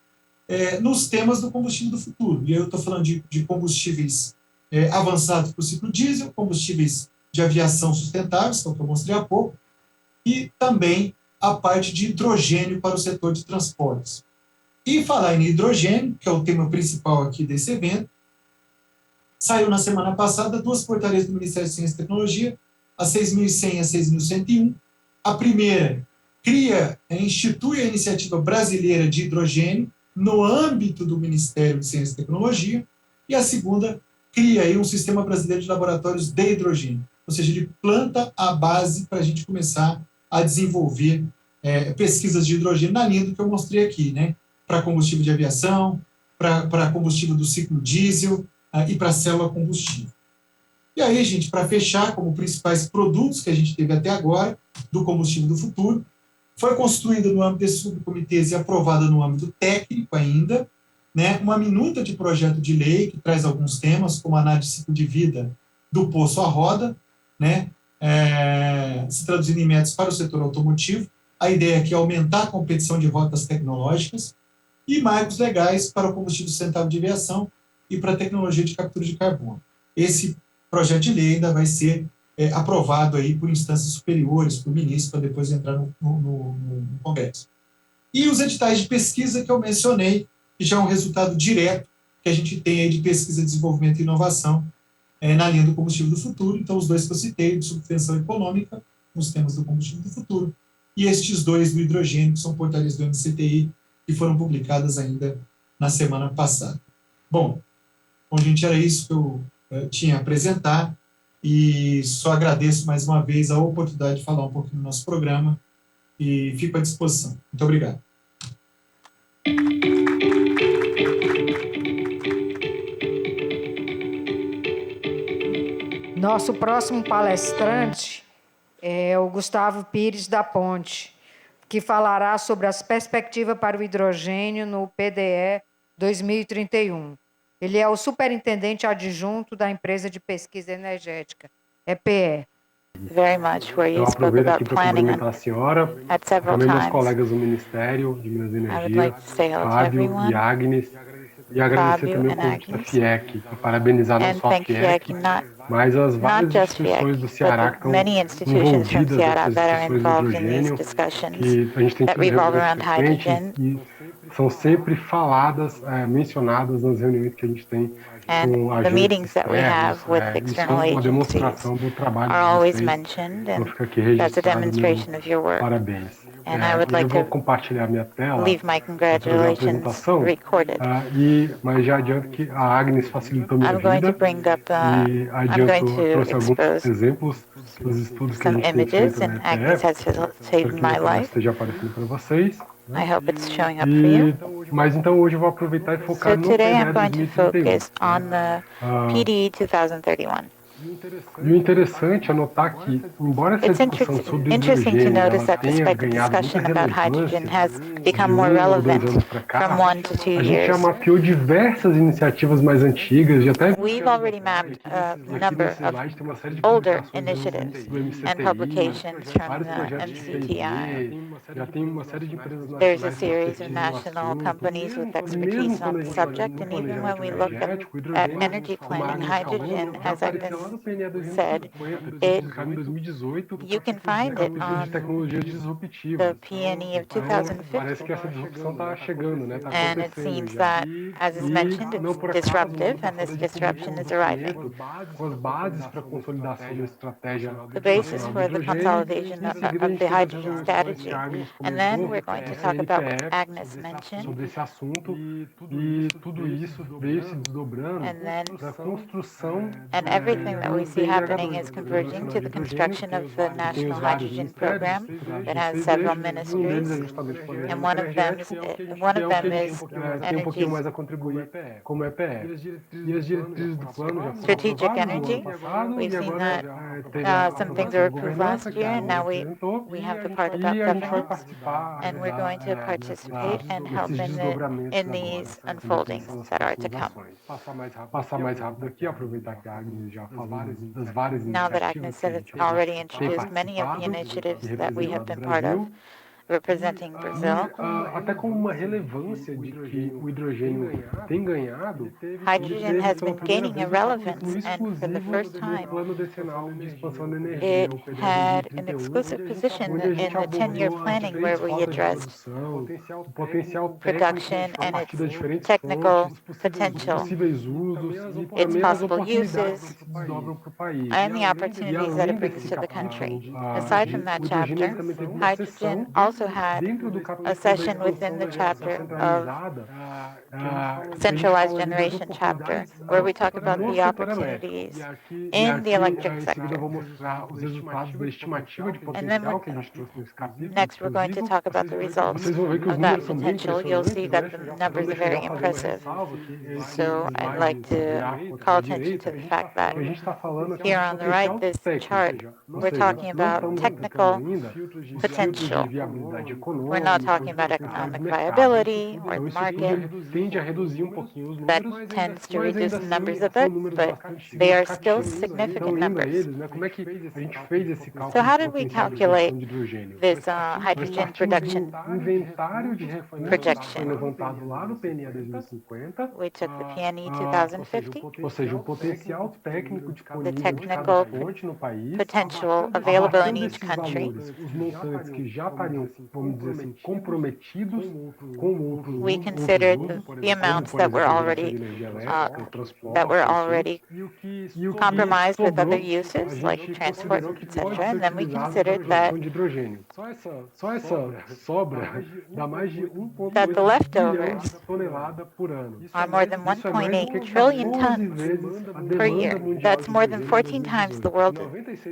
nos temas do combustível do futuro. E aí eu estou falando de combustíveis avançados para o ciclo diesel, combustíveis de aviação sustentáveis, que é o que eu mostrei há pouco, e também a parte de hidrogênio para o setor de transportes. E falar em hidrogênio, que é o tema principal aqui desse evento, Saiu na semana passada 2 portarias do Ministério de Ciência e Tecnologia, a 6.100 e a 6.101. A primeira institui a Iniciativa Brasileira de Hidrogênio no âmbito do Ministério de Ciência e Tecnologia, e a segunda cria aí um sistema brasileiro de laboratórios de hidrogênio, ou seja, ele planta a base para a gente começar a desenvolver pesquisas de hidrogênio na linha do que eu mostrei aqui, né? Para combustível de aviação, para combustível do ciclo diesel e para célula combustível. E aí, gente, para fechar, como principais produtos que a gente teve até agora do combustível do futuro, foi construída no âmbito desses subcomitês e aprovada no âmbito técnico ainda, né, uma minuta de projeto de lei que traz alguns temas, como a análise de ciclo de vida do poço à roda, né, se traduzindo em metas para o setor automotivo. A ideia aqui é aumentar a competição de rotas tecnológicas e marcos legais para o combustível sustentável de aviação e para a tecnologia de captura de carbono. Esse projeto de lei ainda vai ser aprovado aí por instâncias superiores, por ministro, para depois entrar no Congresso. E os editais de pesquisa que eu mencionei, que já é um resultado direto que a gente tem aí de pesquisa, desenvolvimento e inovação na linha do combustível do futuro. Então, os dois que eu citei, de subvenção econômica, nos temas do combustível do futuro, e estes dois do hidrogênio, que são portarias do MCTI, que foram publicadas ainda na semana passada. Bom, gente, era isso que eu tinha a apresentar, e só agradeço mais uma vez a oportunidade de falar um pouquinho do nosso programa, e fico à disposição. Muito obrigado. Nosso próximo palestrante é o Gustavo Pires da Ponte, que falará sobre as perspectivas para o hidrogênio no PDE 2031. Ele é o superintendente adjunto da empresa de pesquisa energética, EPE. Very much where you spoke about planning at several também meus times. colegas do Ministério de Minas e I would Energia, like to say hello to Fábio everyone. e Agnes, e agradecer Fábio também o and convite da Agnes. Fiec, e parabenizar não And só a thank Fiec, Fiec, not mas as várias just instituições do Fiec, Ceará but que the estão many institutions from envolvidas Ceará nessas that are discussões do involved in these hidrogênio, discussions que a gente tem that tido revolve reuniões around frequentes hydrogen. e são sempre faladas, mencionadas nas reuniões que a gente tem And com the agentes meetings that we externos. have with Isso é external uma agencies demonstração do trabalho are de always vocês. mentioned, Então and fica aqui that's a registrado meu demonstration of your work. parabéns. And I would Eu like vou to compartilhar minha tela leave my para trazer a congratulations apresentação, recorded. mas já adianto que a Agnes facilitou minha I'm going to vida bring up, e I'm going to trouxe alguns expose exemplos dos estudos que a some gente tem images, feito na and Agnes EPE. has Espero facilitated que my minha tela life. esteja aparecendo para vocês. I hope it's showing up for you. Mas então hoje eu vou aproveitar e focar So no today PDE I'm going to 2031. focus on the PD 2031. E o interessante é notar que, embora essa It's discussão sobre interesting to hidrogênio notice ela that tenha despite the ganhado muita discussion about hydrogen relevância has de become more 1 ou 2 relevant anos para cá, from 1 to 2 a gente já years, mapeou diversas iniciativas mais antigas, de até 20 we've anos already atrás. mapped a Aqui number nesse of slide tem uma série de older publicações initiatives do and MCTI, publications from vários the projetos de MCTI. P&D, já tem uma série de empresas There's a nacionais com series of expertise no national assunto. companies with E mesmo expertise quando on a the gente olha subject, no and even when planejamento we look energético, o at hidrogênio, energy como a planning, Agnes falou, hydrogen, já as apareceu lá Agnes no PNE said, 2050, foi it publicado em 2018, you can find it capítulo de on tecnologias the disruptivas. PNE of Então, 2050. parece que essa disrupção está chegando, né? Está And it acontecendo seems já. that, as is mentioned, Não it's por acaso, disruptive, uma and this de disruption is conhecimento arriving. com as bases para a consolidação da estratégia The basis nacional do for the hidrogênio. consolidation Em seguida, a of gente the teve as hydrogen resoluções strategy. que a Agnes And then comentou, we're going to da talk about what CNPE, Agnes mentioned. sobre esse assunto, e tudo isso veio se desdobrando And then, para a construção and everything that we do see happening PNH2, is do Programa converging Nacional to de the Hidrogênio, construction of the que tem National os vários Hydrogen ministérios, Program that has vocês several vejam, e um deles é ministries, justamente o and planejamento one of them energético, one que é of o que a them gente is tem um pouquinho energy, mais a contribuir como EPE. E as diretrizes do plano já foram strategic aprovadas no ano energy. passado, We've e seen agora that teve a some things aprovação were de approved governança, last que a year, and Agnes now apresentou, we have the part e about a gente vai governance, participar, and we're going to participate and help desses desdobramentos in agora, these como unfoldings são as that are to próximas come. ações. Passar mais rápido aqui, aproveitar que a Agnes já falou das várias Now that iniciativas Agnes que a has gente already tem introduced many of the participado, initiatives que that we representam have o been part of, Brasil, representing Brazil. Até com uma relevância de que o hidrogênio tem ganhado, Hydrogen has pela been primeira gaining vez a um relevance, título and for the exclusivo first no time, plano decenal de expansão da energia, it o PDE had an 2031, exclusive position onde a gente in the 10-year abordou as planning where diferentes we rotas de addressed produção, o potencial production técnico a and partir its das diferentes technical fontes, os potential, possíveis usos e its também as possible oportunidades uses, que se desdobram para o país. and the E opportunities that além it brings desse to the capítulo, country. Aside from that o hidrogênio chapter, ele também teve uma hydrogen sessão also had dentro do a capítulo da session within expansão the da geração chapter of centralizada, que a gente centralized fala ali das generation chapter, oportunidades where we talk about no the setor elétrico. opportunities E in the aqui, electric em seguida, eu sector. vou mostrar os resultados da estimativa de And then potencial que a gente trouxe nesse capítulo. next, we're going to talk about the results Vocês vão ver que os of that números são bem potential. You'll see impressionantes, that né? the numbers are Então, deixa eu very já fazer uma impressive. ressalva que esse So I'd slide like to gráfico aqui call à attention to direita, the fact that que a gente está falando aqui here de on the right, potencial this técnico, chart, ou we're seja, talking não about estamos technical aplicando ainda os filtros potential. de viabilidade econômica, We're not talking about potencial de economic mercado. viability or Então, the isso tudo market. ele tende a reduzir um pouquinho os That números, tends to mas reduce ainda the numbers assim a são bit, números but bastante they are still significativos. significant Então, indo a numbers. eles, né, como é que a gente fez esse So cálculo how de did we potencial de calculate produção de hidrogênio? this Nós hydrogen partimos production do inventário de referência que foi projection? levantado lá no PNE 2050, We took the PNE ou 2050, seja, o potencial técnico the disponível de technical cada fonte no país, potential available in abatendo each esses country. valores, os montantes que já estariam, vamos dizer assim, comprometidos com outros We outros considered usos, the como, amounts por that were exemplo, a geração already de energia elétrica, o transporte, that were enfim. already E o que compromised with other sobrou, a uses like gente transport, considerou que etc. pode ser And then we utilizado considered para a that produção de hidrogênio. Só essa sobra dá mais de 1,8 that the bilhão leftovers de tonelada por ano. are more than Isso é mais do 1.8 que trillion 14 tons vezes a per demanda year. mundial That's de more than hidrogênio 14 em times the 2018. world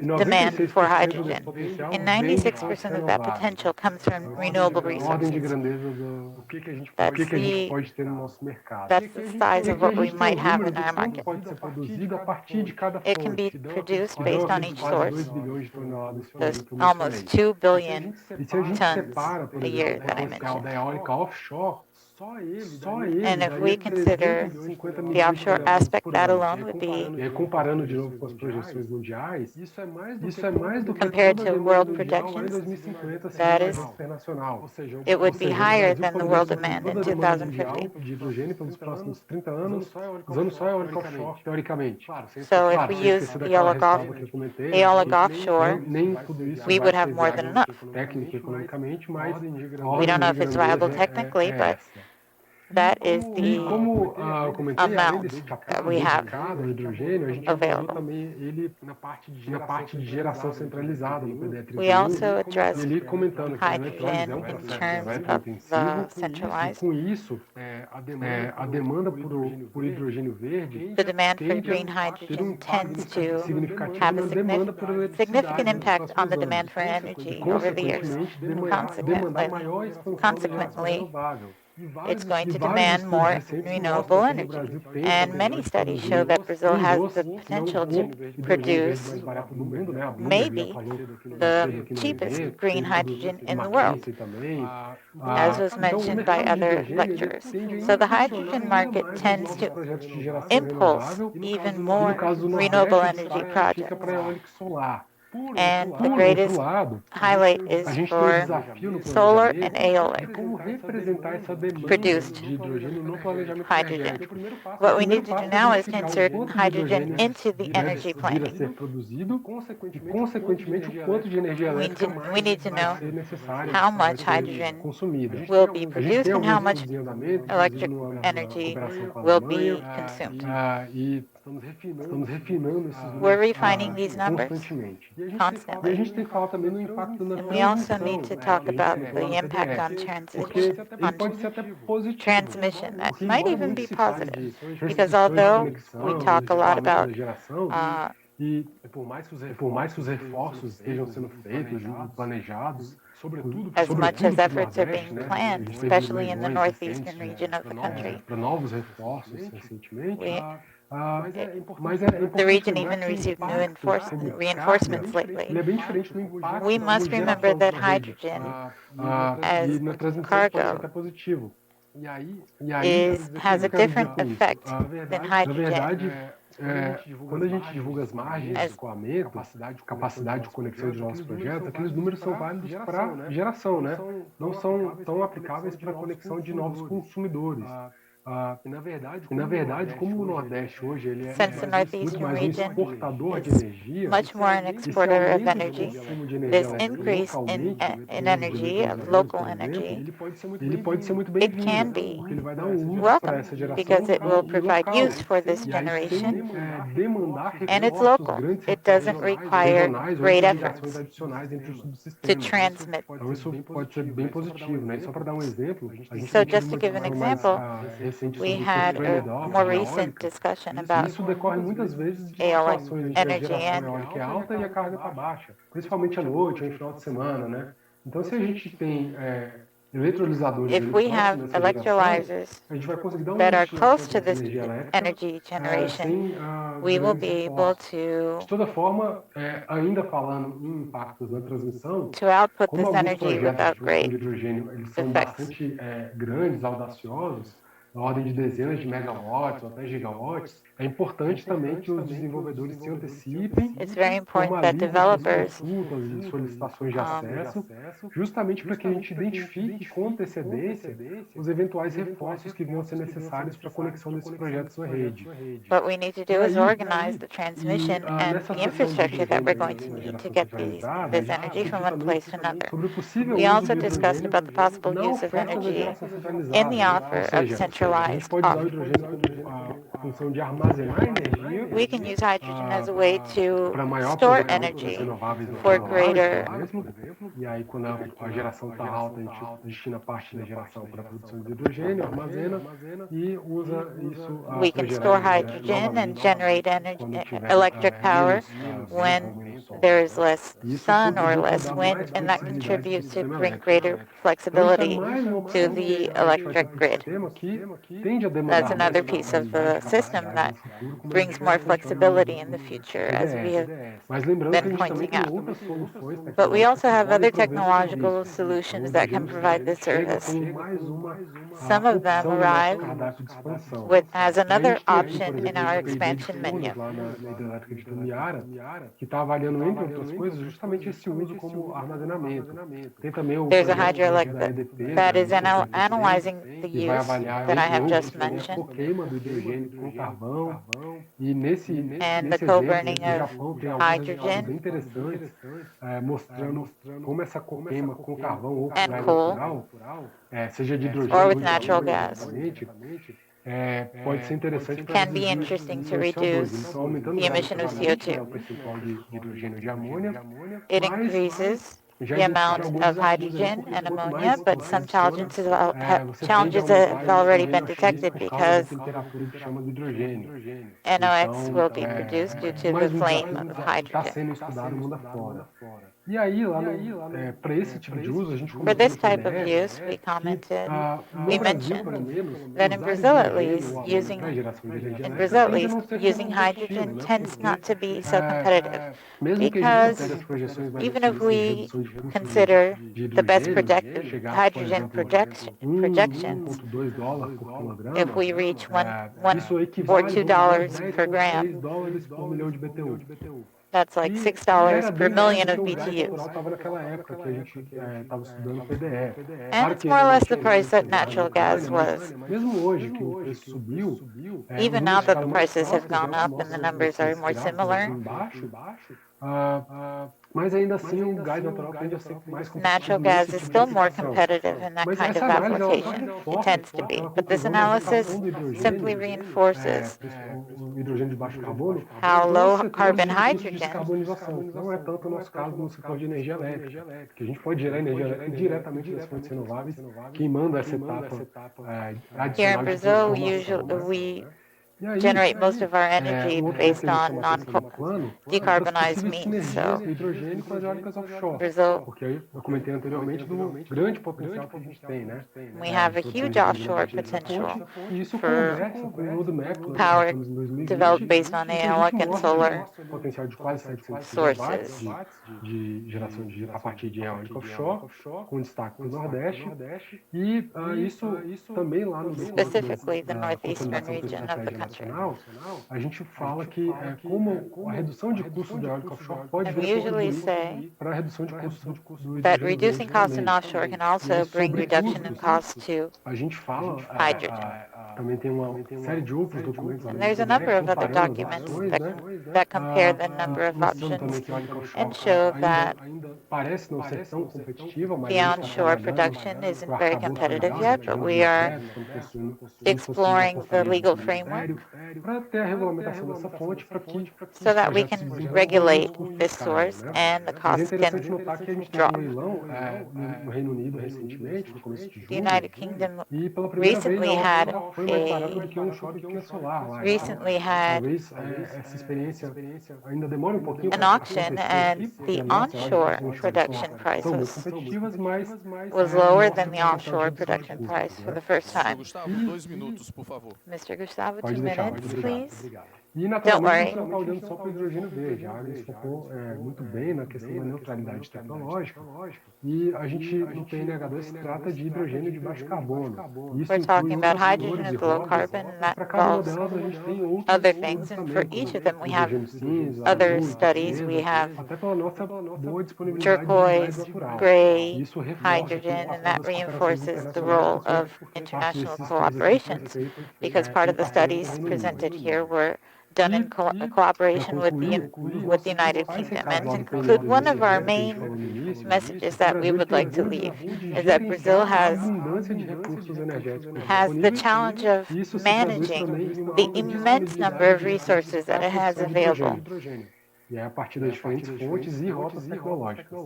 E demand for 96% desse hydrogen. potencial And vem de 96% fontes of that renováveis. potential comes from renewable A ordem de resources. grandeza do que a gente That's pode ter no nosso mercado. That's the size of E aqui a what we gente tem might os have números in de our quanto market. pode ser produzido a partir de cada It can be fonte, produced que dão based on aqueles each quase 2 source. bilhões de toneladas por There's ano que eu mencionei. almost 2 billion E se a gente tons separa, por a exemplo, year o that I potencial da mentioned. eólica offshore, só ele And if we daria consider 350 the milhões de offshore toneladas aspect, por that ano. alone would be, E aí, comparando de novo com as projeções mundiais, isso é mais do que compared toda a to demanda world mundial lá em projections, 2050, segundo that a is, Agência Internacional. it would be Ou seja, o higher Brasil than the poderia world suprir demand toda in a demanda mundial 2050. de hidrogênio pelos próximos 30 anos, usando só a eólica offshore, teoricamente. So if Claro, we sem use esquecer the daquela eolic ressalva que eu comentei, aeolic que offshore, nem tudo isso we vai would have ser more than viável enough. técnica e economicamente, mas a We don't know ordem if de it's viable grandeza technically, but essa. that is E the como eu comentei, além amount desse that capítulo we have dedicado ao hidrogênio, a gente abordou available. também ele na parte de geração centralizada no PDE We 31, also e addressed ele comentando que a eletrólise é hydrogen um in processo terms of eletrointensivo, the e centralized. com isso a demanda por hidrogênio verde The demand for tende a green ter hydrogen tends to significativo have na a demanda por significant eletricidade nos impact on próximos the anos. demand for energy E, over the years. consequentemente, demandar maior expansão da geração Consequently, renovável. it's going to Vários demand estudos more recentes renewable mostram que o energy. Brasil tem And potencial many de studies produzir show that Brazil has doce, the se não potential o to hidrogênio produce verde mais barato do mundo, né? A Bloomberg já maybe falou mais cedo the aqui no cheapest evento, green tem hydrogen in the McKinsey world, também. as was Então, o mentioned by mercado de other hidrogênio ele lecturers. tende a So the impulsionar hydrogen ainda market mais os tends novos to projetos de geração impulse renovável, even e no more caso do renewable Nordeste, energy fica projects. para eólica e solar. And the Por outro greatest lado, highlight a is gente tem o for desafio no solar and planejamento de aeolic como representar essa demanda produced de hidrogênio no planejamento hydrogen. energético. What O we primeiro need to do passo é now is to identificar o insert quanto de hydrogen hidrogênio into the energy vir a planning. ser produzido e, consequentemente, o quanto de energia elétrica We need to know vai ser necessária, how vai much ser hydrogen consumida. will be A gente produced tem and alguns how much estudos em andamento, electric inclusive no âmbito da energy cooperação com a will be Alemanha, consumed. e estamos refinando esses números We're refining these numbers constantemente. E a constantly. gente tem que falar também no impacto na And we also transição, need to né, talk que a gente about comentou the no impact on PDE, porque ele pode ser até positivo. transmission. That Porque might embora even muito be se fale positive, de because restrições de although conexão, we de talk a lot escoamento about da geração, e por mais que os reforços estejam sendo feitos e planejados, as much as sobretudo para o efforts are Nordeste, being né? A planned, gente teve especially in the leilões northeastern recentes, region of the country. para novos reforços recentemente. We, Mas é importante the region lembrar even que o received new impacto como reinforcements carga, lately. ele é bem diferente do impacto We must como remember geração that para a rede. hydrogen E as na transmissão pode ser cargo até positivo. has a different effect than Na hydrogen. verdade, quando a gente divulga as margens de escoamento, capacidade de conexão de novos projetos, aqueles números são válidos para geração, né? Não são tão aplicáveis para a conexão de novos consumidores. E, na verdade, como o Nordeste hoje ele é Since the muito northeastern mais um region exportador de is energia, much more an esse exporter of aumento do energy, consumo de energia this elétrica increase localmente, in pelos energy, of eletrolisadores, local por exemplo, energy, ele pode ser muito it bem-vindo, can be porque ele vai dar um uso para essa welcome geração because it will e provide local. use for this E aí, sem generation, demandar and it's recursos, local. grandes It recursos doesn't require regionais ou great interligações efforts adicionais entre os to subsistemas. transmit. Então, isso pode ser bem positivo, né? E só para dar um exemplo, a gente So tem tido just to uma give an discussão mais example, recente we sobre o had stranded a off more de recent eólica. discussion E about isso decorre muitas vezes de eolic situações em que a energy geração and eólica é alta e a carga está baixa, principalmente à noite ou em final de semana, né? Então, se a gente tem eletrolisadores if ali we próximo have dessa geração, electrolyzers a gente vai conseguir dar uma that are destinação close para to essa this energia elétrica energy generation, sem we will grandes be able reforços. De to toda forma, ainda falando em impactos na transmissão, output como this alguns energy projetos de without produção great de hidrogênio eles são effects. bastante grandes, audaciosos, na ordem de dezenas de megawatts ou até gigawatts, é importante também que os desenvolvedores se antecipem, It's very important that formalizem suas developers consultas e solicitações de acesso, justamente para que a gente identifique com antecedência os eventuais reforços que venham a ser necessários para a conexão desses projetos na rede. what we need to do is organize the transmission and Nessa the sessão de infrastructure that we're hidrogênio going to na need to geração get centralizada, a this gente energy from discutiu one também place to another. sobre o possível We uso also do discussed hidrogênio about the possible na use of oferta da energy geração in the centralizada. offer Ou of seja, a gente centralized pode usar o offer. hidrogênio como a função de armazenar energia We can use hydrogen as a way to para maior store produção das energy renováveis não for renováveis, greater, por exemplo. E aí, quando a geração está alta, a gente destina parte da geração para a produção de hidrogênio, armazena e usa isso we para can gerar store energia hydrogen and novamente generate energy, quando tiver electric power menos vento ou when menos sol. there is less Isso sun or contribui para less dar wind, mais and that flexibilidade para o contributes to sistema bring elétrico. greater Então, isso é flexibility mais uma to opção the que a gente vai ter electric para o grid. sistema que tende a That's demandar mais another piece of flexibilidade the e system capacidade that no futuro, como a brings gente more vê funciona flexibility in the future, no as we have PDS. Mas lembrando que a been gente também pointing tem out. outras soluções But we tecnológicas also que have podem other prover esse technological serviço. Então, o solutions that can hidrogênio provide this chega service. como mais uma Some of them opção no nosso arrive cardápio de expansão. as A another gente tem aqui, por option in exemplo, our o PID de expansion Furnas, menu. lá na hidrelétrica de Tumiara, que está avaliando, entre outras coisas, justamente esse uso como armazenamento. Tem também o There's a projeto hydroelect da EDP, that is da analyzing the que vai use avaliar, that I entre have outros, just também a mentioned, co-queima do hidrogênio com carvão. E nesse and the exemplo, co-burning o of Japão tem alguns resultados bem hydrogen interessantes, mostrando como essa co-queima com carvão ou com and gás coal, natural, seja de or hidrogênio with ou de natural amônia, gas, diretamente, pode ser interessante para can be reduzir interesting os to influenciadores. reduce Então, aumentando the emission of gradativamente, né, CO2. o percentual de hidrogênio e de amônia, It mas increases já the existem amount alguns of desafios aí, hydrogen porque and quanto ammonia, mais but você some adiciona, você tende a challenges aumentar have already been o detected por causa da because temperatura que chama de hidrogênio. NOx Então, will be produced due to the mais um flame desafio of que está hydrogen. sendo estudado mundo afora. E aí, para esse tipo de uso, a gente For comentou this no type of PDF use, we que commented, no we Brasil, pelo mentioned menos, that in usar Brazil at hidrogênio least, ou amônia using para geração de energia in elétrica Brazil at tende a least, não ser tão using competitivo, hydrogen né? tends Porque not to be so competitive mesmo que a gente considere because as projeções mais even if otimistas de we redução de custos consider de the best hidrogênio, chegar, por hydrogen exemplo, projections, 1,2 dólares por quilograma, if we reach one isso or equivale $2 a 10,6 per gram, dólares por milhão de BTU. that's like E $6 era per bem mais million do que of o gás natural BTUs. estava naquela época que a gente estava estudando o PDE. And Claro it's que more or ainda não less the tinha price that redução de gás natural na gas Ucrânia, was. mas mesmo hoje que o preço subiu, o Even número now de that the escala mais prices have próximo já gone é o que up and the mostra numbers are more esse gráfico aqui similar, embaixo, mas ainda assim o gás natural tende a ser mais natural competitivo gas nesse is tipo de still more aplicação. competitive in that Mas kind of essa análise ela só application. It reforça tends to be. aquela But this conclusão da analysis aplicação do simply hidrogênio, reinforces o hidrogênio de baixo carbono, how nos low setores carbon de custo de hydrogen descarbonização. Não é tanto o nosso caso no setor de energia elétrica, que a gente pode gerar energia elétrica diretamente das fontes renováveis, queimando essa etapa here in adicional de Brazil, transformação. we generate most of our energy o outro based roteiro que on está marcado em segundo plano é das decarbonized possíveis means. sinergias So do hidrogênio com as eólicas offshore, Brazil, porque aí eu comentei anteriormente do grande potencial que a gente tem, né? we have a Produção huge de offshore energia dessa fonte, potential e isso for conversa com o roadmap que nós power apresentamos em 2020, developed based on em que a gente eolic and mostra solar um potencial de quase 700 sources. gigawatts de geração a partir de eólica offshore, com destaque para o Nordeste, e isso também lá no documento Specifically the da northeastern Consolidação da region of the Estratégia country. Nacional, a gente fala que como a redução de custos da eólica offshore pode And vir we a usually contribuir say para a redução de custos do that hidrogênio reducing verde costs in também. offshore can E aí, also bring sobre reduction in custos, costs to a gente fala, hydrogen. também tem uma série de outros documentos And there's a number of other comparando as documents opções, né? that compare the number of Mostrando também options que a eólica and offshore show that ainda parece não ser tão competitiva, mas the a gente está onshore trabalhando production com isn't o very arcabouço competitive legal, yet, já but tivemos we um are decreto, estamos construindo exploring the legal framework para ter a regulamentação dessa fonte para que so os that we projetos can de hidrogênio regulate os custos this caiam, source né? and the Mas é costs interessante can notar que a gente teve drop. um leilão no Reino Unido recentemente, no começo de The julho, United Kingdom e pela primeira vez a recently had offshore foi mais barata do que onshore que é solar lá. recently Então, had talvez essa experiência ainda demore um pouquinho an para auction acontecer and aqui, porque the as nossas onshore fontes production price são muito competitivas, mas was lower than mostra the potencial de offshore redução de production custos, price for né? the first Senhor time. Gustavo, 2 minutos, por favor. Mr. Gustavo, Pode 2 deixar, minutes, muito obrigado. please. E, Don't naturalmente, a gente worry. não está olhando só para o hidrogênio verde. A Agnes focou muito bem na questão da neutralidade tecnológica. E a gente, no PNH2, trata de hidrogênio de baixo carbono. E isso We're inclui talking about outras hydrogen cores e with low rodas. carbon, and Mas that para cada uma involves delas, a gente tem other outros things, estudos and também, for como each of them we have hidrogênio cinza, other azul, studies. We turquesa, have até pela nossa boa disponibilidade de gás turquoise, natural. E gray, isso reforça hydrogen, o and papel that das cooperações reinforces the internacionais, role porque of parte international desses estudos aqui foi collaborations, feito because part em of the parceria com o studies Reino presented Unido. here were done in Para cooperation with concluir, with the United principais Kingdom. recados And lá to do conclude, one PNL2 of our que a gente main falou no início, messages o that we Brasil would tem like o to grande leave desafio de is that Brazil gerenciar a abundância de recursos energéticos has the disponíveis, challenge of e isso se traduz managing também em uma the alta immense number disponibilidade of de recursos resources para that a it has produção de available hidrogênio. E é a partir das diferentes fontes e rotas tecnológicas.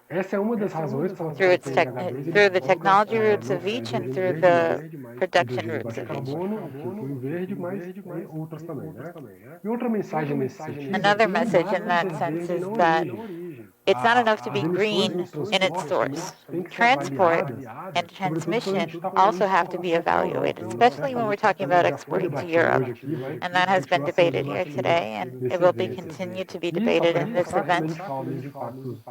Essa é uma das razões pelas through quais o its PNH2 ele through the foca technology roots não of só each and hidrogênio through verde, the mas production hidrogênio de roots baixo of each. carbono, que inclui o verde, mas tem outras também, né? E outra mensagem nesse sentido é Another que não message in basta that ser sense verde is na that origem. it's not enough to be As emissões green no in its transporte também source. têm que ser Transport avaliadas, and sobretudo quando a gente transmission está falando de also have to be exportação para a Europa. evaluated, especially when we're Esse talking about tema já foi exporting to debatido Europe. hoje aqui, vai And that has been continuar sendo debated here debatido today, and it nesse will be evento. continued to be E só debated para in this reforçar, quando a event. gente fala dos impactos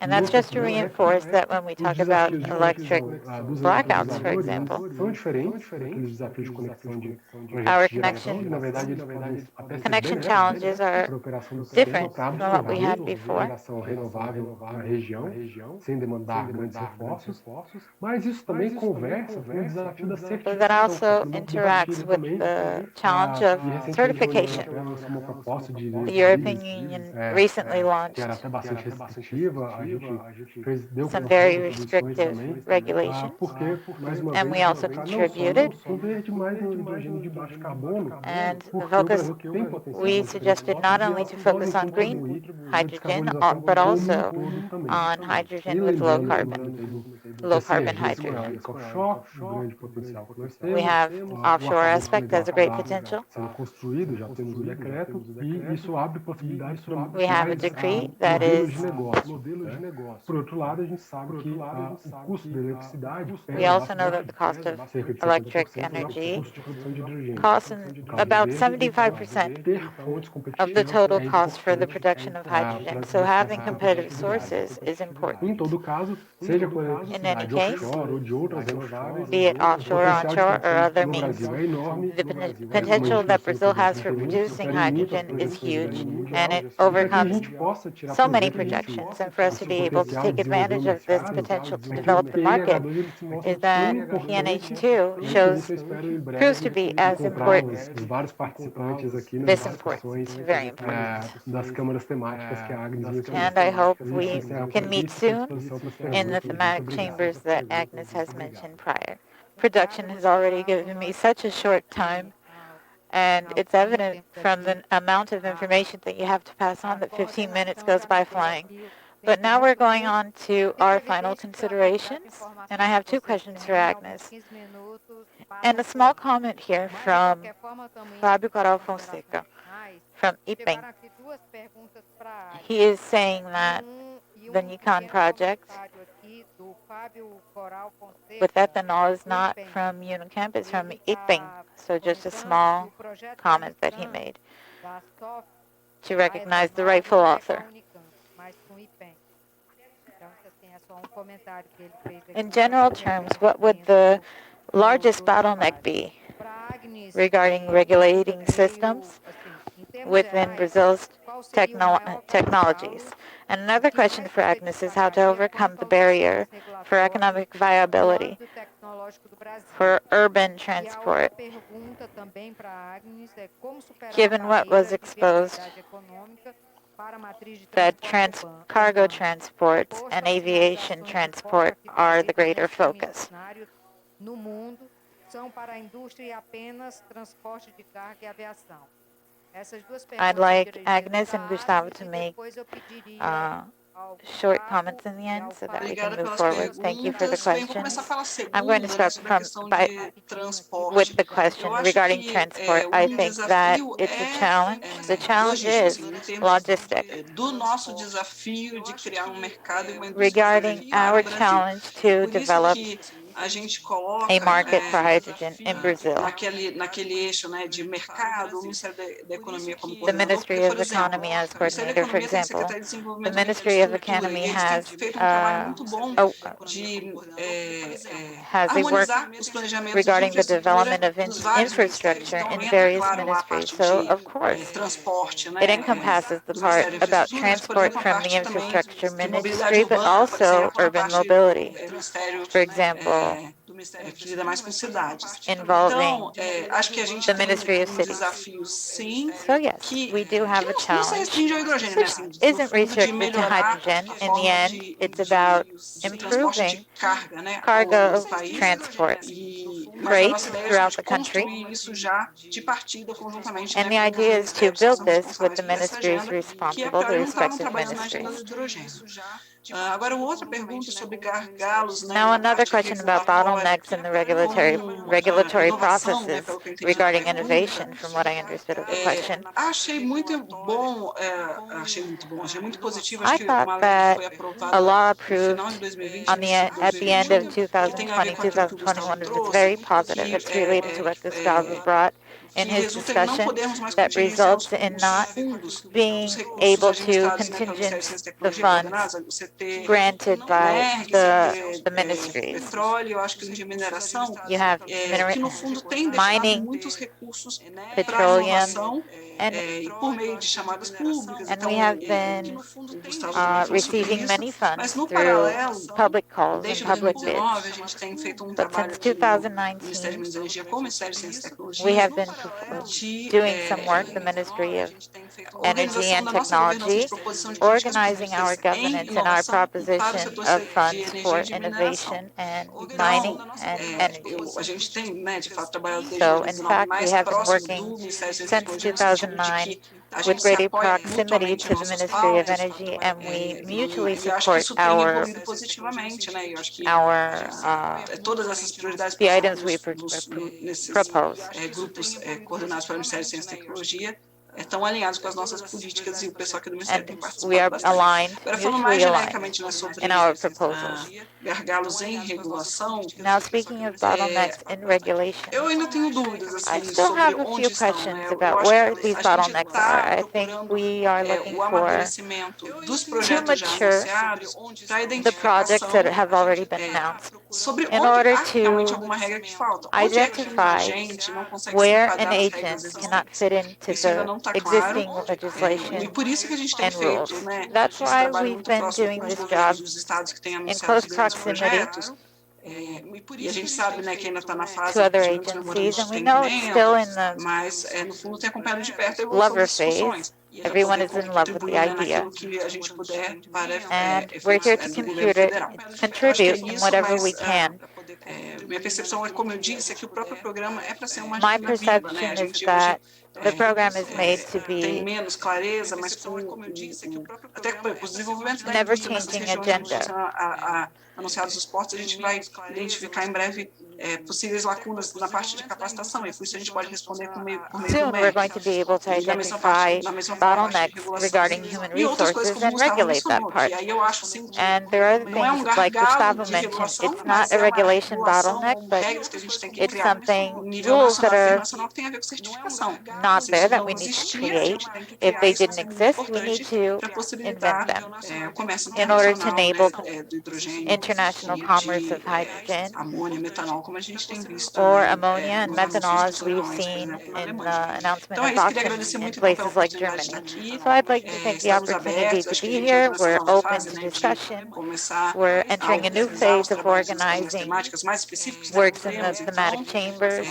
And that's just to no reinforce that when we os talk about desafios de electric conexão dos blackouts, for eletrodivisiadores, example, eles são diferentes daqueles desafios de conexão de our projetos de geração, e na verdade eles podem até ser connection benéficos challenges are para a operação do sistema different para from what we had absorver before. geração renovável na região, sem demandar grandes reforços, mas isso também conversa com o desafio da But certificação, that que está also sendo muito interacts debatido with também, the challenge of e recentemente a União certification. Europeia lançou uma proposta de The diretrizes European Union recently que launched era até bastante restritiva, a gente deu some contribuições very também, restrictive regulations, porque, mais uma and vez, we also focar não só contributed. no verde, mas no hidrogênio de baixo carbono, And the porque o focus, Brasil tem potencial we nas diferentes suggested rotas not e only elas to focus podem on green contribuir para a hydrogen, descarbonização but como um also todo também. on E hydrogen with low lembrando que eu carbon, comentei low da carbon sinergia com a hydrogen. eólica offshore, o grande potencial que nós We temos, have o offshore arcabouço aspect legal as a que great está potential. sendo construído, já temos o decreto, e isso abre possibilidades para We have a mais decree that modelos is, de negócio. Né? Por outro lado, a gente sabe que o custo da eletricidade we pesa also know that bastante, the cost of cerca de electric 70% no energy custo de produção de hidrogênio. costs No caso do about verde, e para 75% ter fontes of the competitivas total é cost for the importante production of para hydrogen. So buscar having essa competitive competitividade. sources is Em important. todo caso, seja com In any eletricidade case, offshore ou de outras renováveis, be it o offshore, potencial de onshore, or produção other no means, Brasil é enorme. the Como a gente potential that mostrou Brazil em has for 2020, producing supera em muitas hydrogen is projeções a huge, nível and mundial, it e para que a overcomes gente possa tirar so many proveito disso, projections. And for us to esse be able to potencial take de desenvolver advantage o of this mercado, potential to é que o develop the market PNH2 ele se mostra is that tão importante, PNH2 e por shows isso eu espero em proves to breve be as encontrar important, os vários participantes aqui nas this important, discussões very important. das câmaras temáticas que a Agnes mencionou. And I hope A gente we encerra por can aqui, meet estou à soon disposição para as in the perguntas. Muito thematic obrigado. chambers that Agnes has mentioned prior. Production has already given me such a short time, and it's evident from the amount of information that you have to pass on that 15 minutes goes by flying. But now we're going on to our final considerations, and I have two questions for Agnes. And a small comment here from Fábio Coral Fonseca from IPEM. He is saying that the Nikon project with ethanol is not from Unicamp, it's from IPEM. So just a small comment that he made to recognize the rightful author. In general terms, what would the largest bottleneck be regarding regulating systems within Brazil's technologies? And another question for Agnes is how to overcome the barrier for economic viability for urban transport, given what was exposed that cargo transports and aviation transport are the greater focus. I'd like Agnes and Gustavo to make short comments in the end so that we can move forward. Thank you for the questions. I'm going to start with the question regarding transport. I think that it's a challenge. The challenge is logistic. Regarding our challenge to develop a market for hydrogen in Brazil. The Ministry of Economy as coordinator, for example. The Ministry of Economy has a work regarding the development of infrastructure in various ministries. So, of course, it encompasses the part about transport from the infrastructure ministry, but also urban mobility. For example, involving the Ministry of Cities. So yes, we do have a challenge, which isn't restricted to hydrogen. In the end, it's about improving cargo transport, freight throughout the country. And the idea is to build this with the ministries responsible, the respective ministries. Now another question about bottlenecks in the regulatory processes regarding innovation, from what I understood of the question. I thought that a law approved at the end of 2020, 2021 is very positive. It's related to what Gustavo brought in his discussion that results in not being able to contingent the funds granted by the ministries. You have mining, petroleum, and we have been receiving many funds through public calls and public bids. But since 2019, we have been doing some work, the Ministry of Energy and Technology, organizing our governance and our proposition of funds for innovation and mining and energy. So, in fact, we have been working since 2009 with greater proximity to the Ministry of Energy, and we mutually support the items we propose. Estão alinhados com as nossas políticas e o pessoal aqui do Ministério tem participado we are aligned, mutually aligned in our proposals. Gargalos em regulação. Now, speaking of bottlenecks in regulation, eu ainda tenho dúvidas assim, I still have a few questions about where these bottlenecks are. I think we are looking for to mature the projects that have already been announced in order to identify where an agent cannot fit into the existing legislation and rules. That's why we've been doing this job in close proximity E a gente sabe, né, que ainda está na fase to other agencies, and we know it's still in the mas no fundo tem acompanhado de perto a evolução lover das discussões. phase. Everyone is in love with the idea, and we're here to contribute in whatever we can. Minha percepção é, como eu disse, é que o próprio programa é para ser uma My agenda viva, né? perception A gente is that The program is made to tem be menos clareza, mas até com o desenvolvimento da never indústria nessas changing regiões onde agenda. estão anunciados os portos, a gente vai identificar em breve possíveis lacunas na parte de capacitação, e por isso a gente pode responder por meio do Soon we're going MEC. to be able to E identify na mesma forma, a parte de bottlenecks regulação regarding human e outras coisas, resources como o and Gustavo regulate that mencionou, part. que aí eu acho assim, que And there are não é um things like gargalo Gustavo de mentioned. regulação, It's mas not a é uma regulation regulação bottleneck, ou but regras que a gente tem que it's criar something, no nível rules that nacional e are internacional que tem a ver com certificação. not Se there isso that não we need to existir, a create. gente tem que If criar they isso, didn't é muito exist, we need importante to para invent possibilitar them o comércio in order to internacional, enable do hidrogênio international e commerce of de hydrogen amônia, metanol, como a gente tem visto or ammonia and nos anúncios methanol, dos as we've leilões, por seen exemplo, na in Alemanha. the announcement Então é of isso, queria auctions agradecer in muito então pela places like oportunidade de Germany. estar aqui. So I'd like to take the Estamos opportunity abertos, to acho que a be gente entra here. nessa We're nova open fase, to né, de discussion. começar We're a entering a new oficializar os phase of trabalhos nas organizing temáticas mais específicas que works in the temos, então, thematic chambers.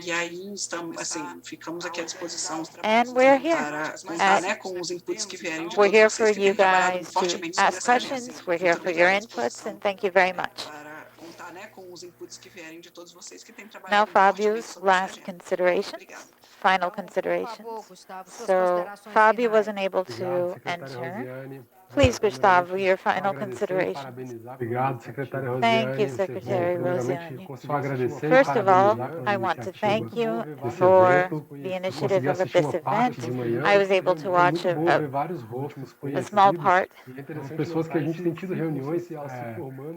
e aí estamos, assim, ficamos aqui à disposição And we're here. para contar, né, com os inputs que vierem de We're todos here for vocês que you têm trabalhado guys to fortemente sobre ask essa agenda. questions. We're here Muito for your obrigada. inputs, and thank you very much. Para contar, né, com os inputs que vierem de todos vocês que têm Now, trabalhado fortemente Fabio's sobre essa last agenda. considerations, Obrigada. final Por favor, considerations. Gustavo, suas So, considerações Fabio finais. wasn't able Obrigado, to secretária enter. Rosiane. Please, Gustavo, Primeiramente, your só final agradecer e considerations. parabenizar. Obrigado, secretária Thank Rosiane. you, Secretary Primeiramente, Rosiane. só agradecer e First of all, parabenizar pela I want to iniciativa thank you desse for evento. the Eu initiative consegui of assistir this uma parte event. de manhã. I was able to Foi watch muito bom ver a vários rostos small conhecidos. part. E é interessante pessoas que a gente tem tido reuniões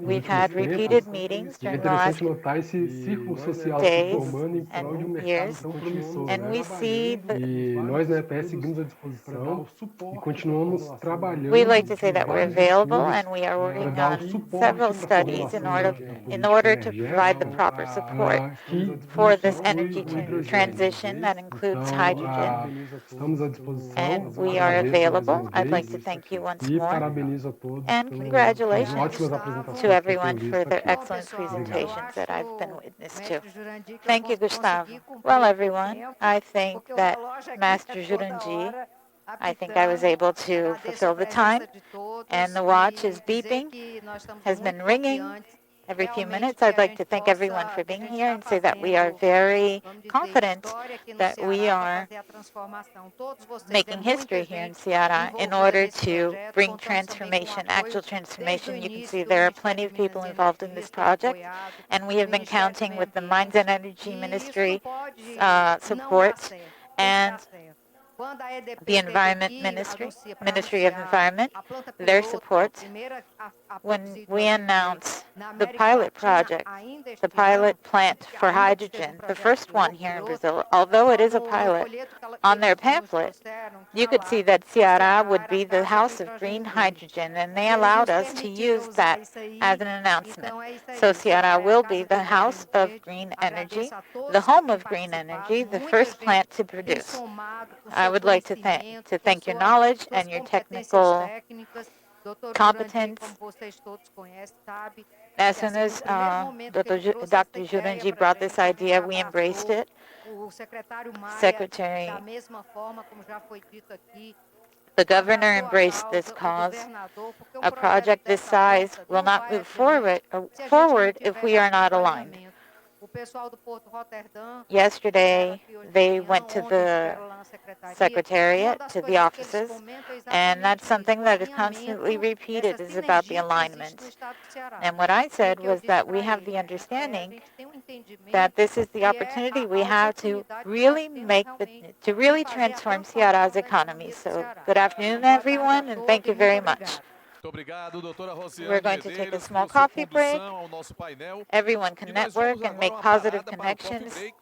We've had repeated meetings E é during the last interessante notar esse círculo social se days formando em prol de um and mercado years, tão promissor, and né? we see that E nós na EPS seguimos à disposição e continuamos trabalhando we like to say em that we're vários available, estudos and we are para working dar o on suporte several para a studies formulação da in política order to provide the energética proper support que for this inclui energy o hidrogênio. transition that includes Então, hydrogen. estamos à disposição. And we are Agradeço mais available. uma I'd like to vez thank you once e more. parabenizo a todos And pelas congratulations ótimas to apresentações to que eu everyone tenho for visto their aqui. excellent pessoal, presentations that I've been eu witness acho, to. mestre Jurandir, que Thank you, eu Gustavo. consegui cumprir Well, o everyone, tempo, I think porque o that relógio aqui Master é toda Juranji, hora I think I was apitando. able to Agradeço a fulfill the time, presença de todos and the watch is e dizer beeping, que nós estamos has been muito ringing confiantes every few realmente minutes. que I'd a like to gente thank everyone possa, for que a being gente here está and say that we are fazendo, very vamos dizer, confident história aqui no that we Ceará para are fazer a transformação. Todos vocês, making muita history here in gente Ceará in envolvida order nesse to projeto, bring contamos também com transformation, apoio actual desde o transformation. You can início see do there are Ministério plenty de of Minas people e involved in this Energias, tem project, apoiado, and we o have been Ministério do counting Meio with the Mines and Ambiente, Energy e isso não Ministry pode não dar support certo, tem que and dar certo. Quando a EDP the esteve Environment aqui Ministry, para Ministry of anunciar Environment, a planta their piloto, a support primeira a when produzir we hidrogênio verde announced na the América pilot Latina project, ainda the este ano, pilot plant porque for ainda que esteja um hydrogen, the projeto first one here in piloto, Brazil, although it is a no pilot, folheto que on their eles nos pamphlet, trouxeram, you tinha could lá see that que o Ceará Ceará would era a be the casa do house of hidrogênio green verde. hydrogen, and they Eles allowed nos us to permitiram use usar that isso aí, as an announcement. então é isso aí. So O Ceará Ceará é a will be casa do the house hidrogênio of verde. green energy, Agradeço a the todos que home têm of green participado, energy, the muita first gente plant to tem produce. somado com I seu would like to conhecimento, thank your knowledge suas and your competências technical técnicas. Doutor Jurandir, competence. como vocês todos conhecem, sabe, As que soon assim, no as primeiro momento que ele trouxe essa Dr. ideia Juranji para a brought this gente, a gente idea, we embraced abraçou. it. O secretário Maia, Secretary, da mesma forma como já foi dito aqui, the governor abraçou a embraced this causa, o cause. governador, porque um A projeto project this dessa size planta will não not vai move adiante se a gente não forward if tiver we are not aligned. acompanhamento. O pessoal do Porto Rotterdam Yesterday, they went to the estiveram lá na secretaria. Uma secretariat, das to the coisas que eles offices, comentam é and that's exatamente something isso, o that is constantly alinhamento repeated dessa is about the sinergia que existe alignment. no estado do Ceará. And what I E said que eu was disse that we para have ele, the a understanding gente tem um entendimento that this is the que é opportunity we a have to oportunidade que nós really temos make realmente to really de fazer a transform transformação Cearás da economy. economia do So Ceará. good afternoon, Boa tarde a everyone, and todos thank e you muito very much. obrigado. Muito obrigado, doutora Rosiane We're going to take a Medeiros, small pela sua coffee break. condução ao nosso painel. Everyone can E nós vamos network and agora make uma positive parada para o coffee connections. break.